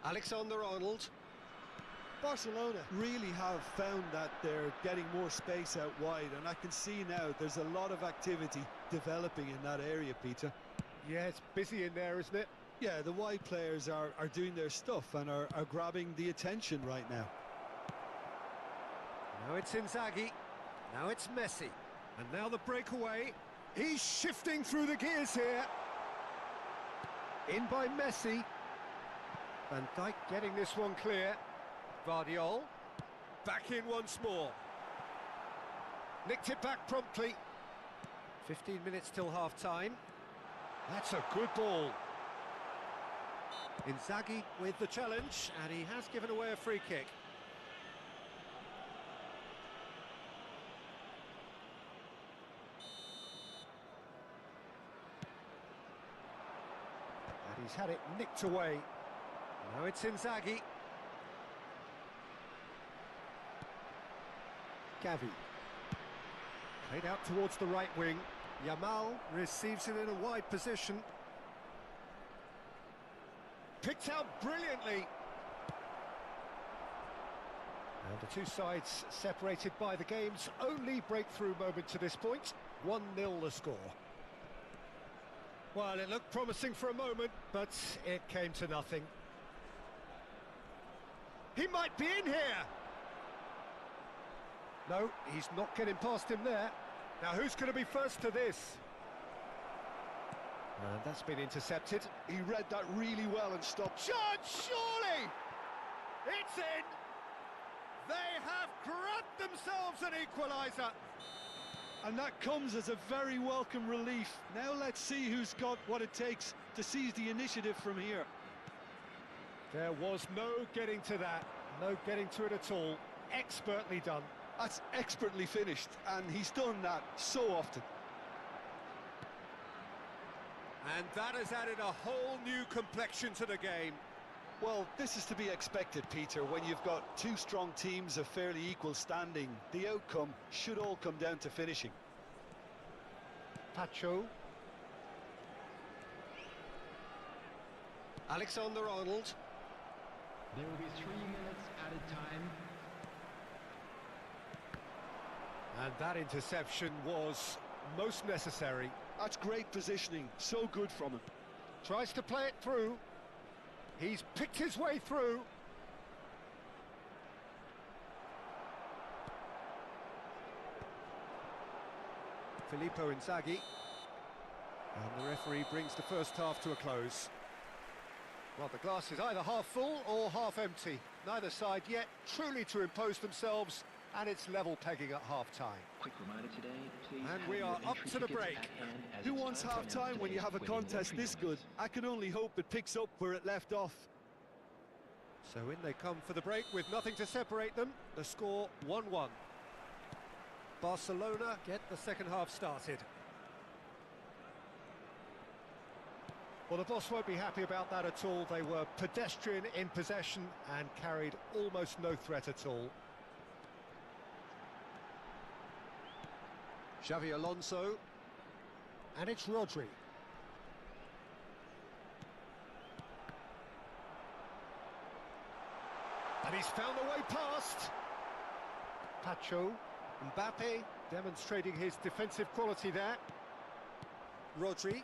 Alexander-Arnold. Barcelona really have found that they're getting more space out wide, and I can see now there's a lot of activity developing in that area, Peter. Yeah, it's busy in there, isn't it? Yeah, the wide players are doing their stuff and are grabbing the attention right now. Now it's Inzaghi. Now it's Messi. And now the breakaway. He's shifting through the gears here. In by Messi. Van Dijk getting this one clear. Vardiol. Back in once more. Nicked it back promptly. 15 minutes till half-time. That's a good ball. Inzaghi with the challenge, and he has given away a free kick. And he's had it nicked away. Now it's Inzaghi. Gavi. Played out towards the right wing. Yamal receives it in a wide position. Picked out brilliantly. And the two sides separated by the game's only breakthrough moment to this point. 1-0 the score. Well, it looked promising for a moment, but it came to nothing. He might be in here! No, he's not getting past him there. Now, who's going to be first to this? And that's been intercepted. He read that really well and stopped. Shot, surely! It's in! They have grabbed themselves an equaliser. And that comes as a very welcome relief. Now let's see who's got what it takes to seize the initiative from here. There was no getting to that. No getting to it at all. Expertly done. That's expertly finished, and he's done that so often. And that has added a whole new complexion to the game. Well, this is to be expected, Peter. When you've got two strong teams of fairly equal standing, the outcome should all come down to finishing. Pacho. Alexander-Arnold. There will be 3 minutes added time. And that interception was most necessary. That's great positioning, so good from him. Tries to play it through. He's picked his way through. Filippo Inzaghi. And the referee brings the first half to a close. Well, the glass is either half full or half empty. Neither side yet truly to impose themselves, and it's level pegging at half-time. Quick reminder today, please. And we are up to the break. Who wants half-time when you have a contest this good? I can only hope it picks up where it left off. So in they come for the break with nothing to separate them. The score 1-1. Barcelona get the second half started. Well, the boss won't be happy about that at all. They were pedestrian in possession and carried almost no threat at all. Xavi Alonso. And it's Rodri. And he's found a way past. Pacho. Mbappe demonstrating his defensive quality there. Rodri.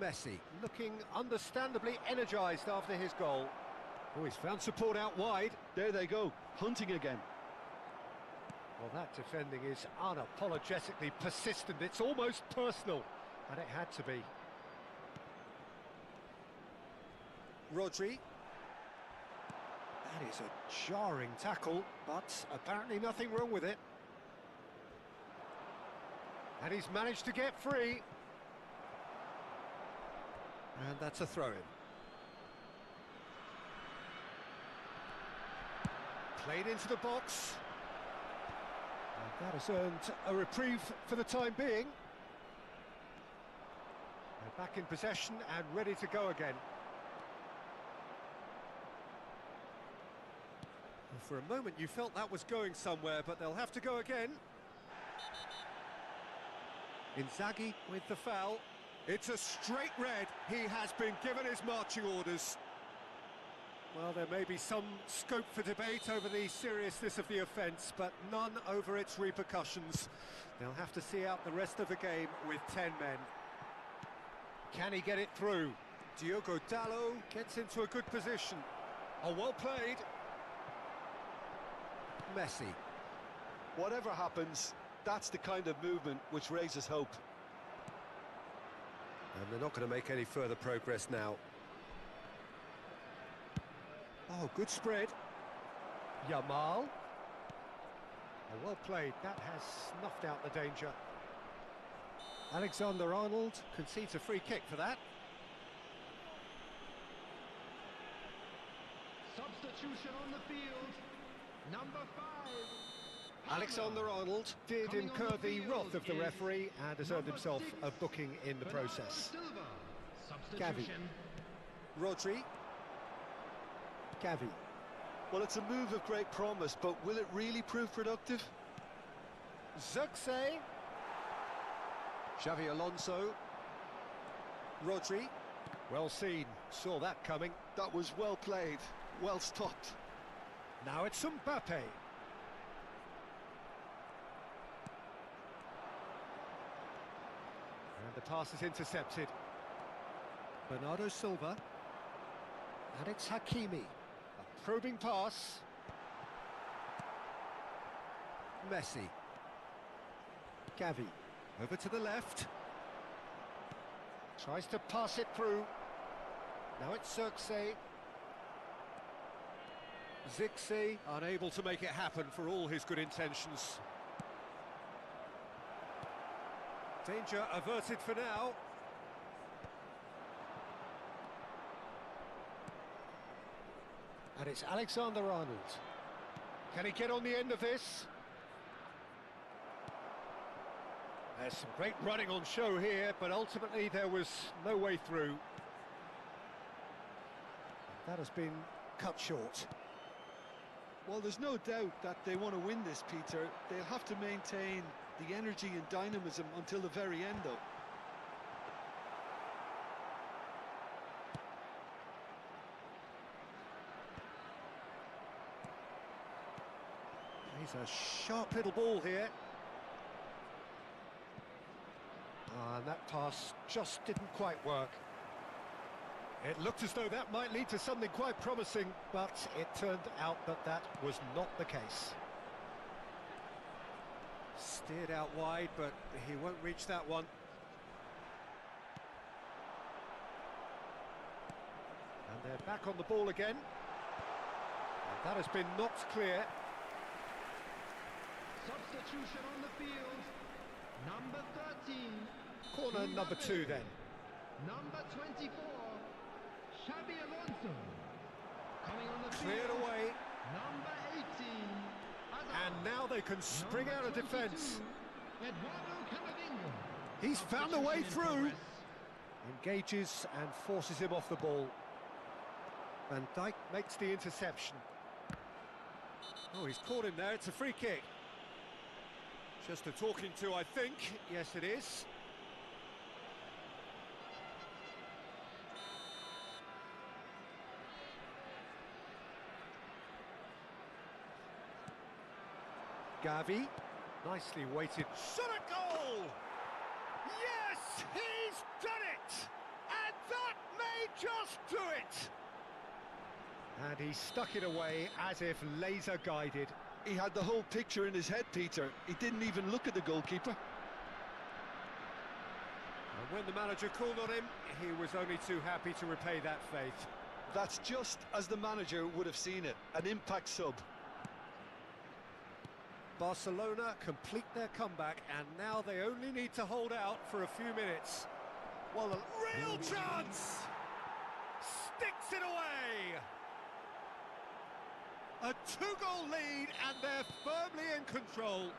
Messi looking understandably energised after his goal. Oh, he's found support out wide. There they go, hunting again. Well, that defending is unapologetically persistent. It's almost personal, and it had to be. Rodri. That is a jarring tackle, but apparently nothing wrong with it. And he's managed to get free. And that's a throw-in. Played into the box. And that has earned a reprieve for the time being. They're back in possession and ready to go again. Well, for a moment you felt that was going somewhere, but they'll have to go again. Inzaghi with the foul. It's a straight red. He has been given his marching orders. Well, there may be some scope for debate over the seriousness of the offence, but none over its repercussions. They'll have to see out the rest of the game with 10 men. Can he get it through? Diogo Dalot gets into a good position. Oh, well played. Messi. Whatever happens, that's the kind of movement which raises hope. And they're not going to make any further progress now. Oh, good spread. Yamal. Oh, well played. That has snuffed out the danger. Alexander-Arnold concedes a free kick for that. Substitution on the field. Number 5. Alexander-Arnold did incur the wrath of the referee and has earned himself a booking in the process. Gavi. Rodri. Gavi. Well, it's a move of great promise, but will it really prove productive? Zirkzee. Xavi Alonso. Rodri. Well seen, saw that coming. That was well played, well stopped. Now it's Mbappe. And the pass is intercepted. Bernardo Silva. And it's Hakimi. A probing pass. Messi. Gavi. Over to the left. Tries to pass it through. Now it's Zirkzee. Zirkzee unable to make it happen for all his good intentions. Danger averted for now. And it's Alexander-Arnold. Can he get on the end of this? There's some great running on show here, but ultimately there was no way through. That has been cut short. Well, there's no doubt that they want to win this, Peter. They'll have to maintain the energy and dynamism until the very end, though. He's a sharp little ball here. And that pass just didn't quite work. It looked as though that might lead to something quite promising, but it turned out that that was not the case. Steered out wide, but he won't reach that one. And they're back on the ball again. And that has been knocked clear. Substitution on the field. Number 13. Corner number 2 then. Number 24. Xavi Alonso. Coming on the Cleared field. away. Number 18. And now they can spring out of defence. Eduardo Camavinga. He's found a way through. Engages and forces him off the ball. Van Dijk makes the interception. Oh, he's caught him there. It's a free kick. Just a talking to, I think. Yes, it is. Gavi, nicely weighted. Shot a goal! Yes, he's done it! And that may just do it! And he stuck it away as if laser guided. He had the whole picture in his head, Peter. He didn't even look at the goalkeeper. And when the manager called on him, he was only too happy to repay that faith. That's just as the manager would have seen it, an impact sub. Barcelona complete their comeback, and now they only need to hold out for a few minutes. Well, a real chance! Sticks it away! A two-goal lead, and they're firmly in control.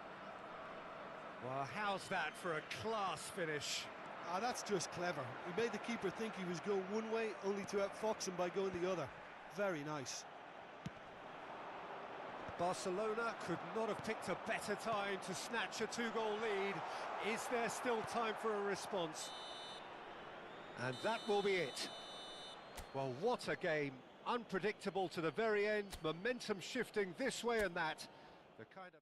Well, how's that for a class finish? Ah, that's just clever. He made the keeper think he was going one way, only to outfox him by going the other. Very nice. Barcelona could not have picked a better time to snatch a two-goal lead. Is there still time for a response? And that will be it. Well, what a game. Unpredictable to the very end, momentum shifting this way and that. The kind of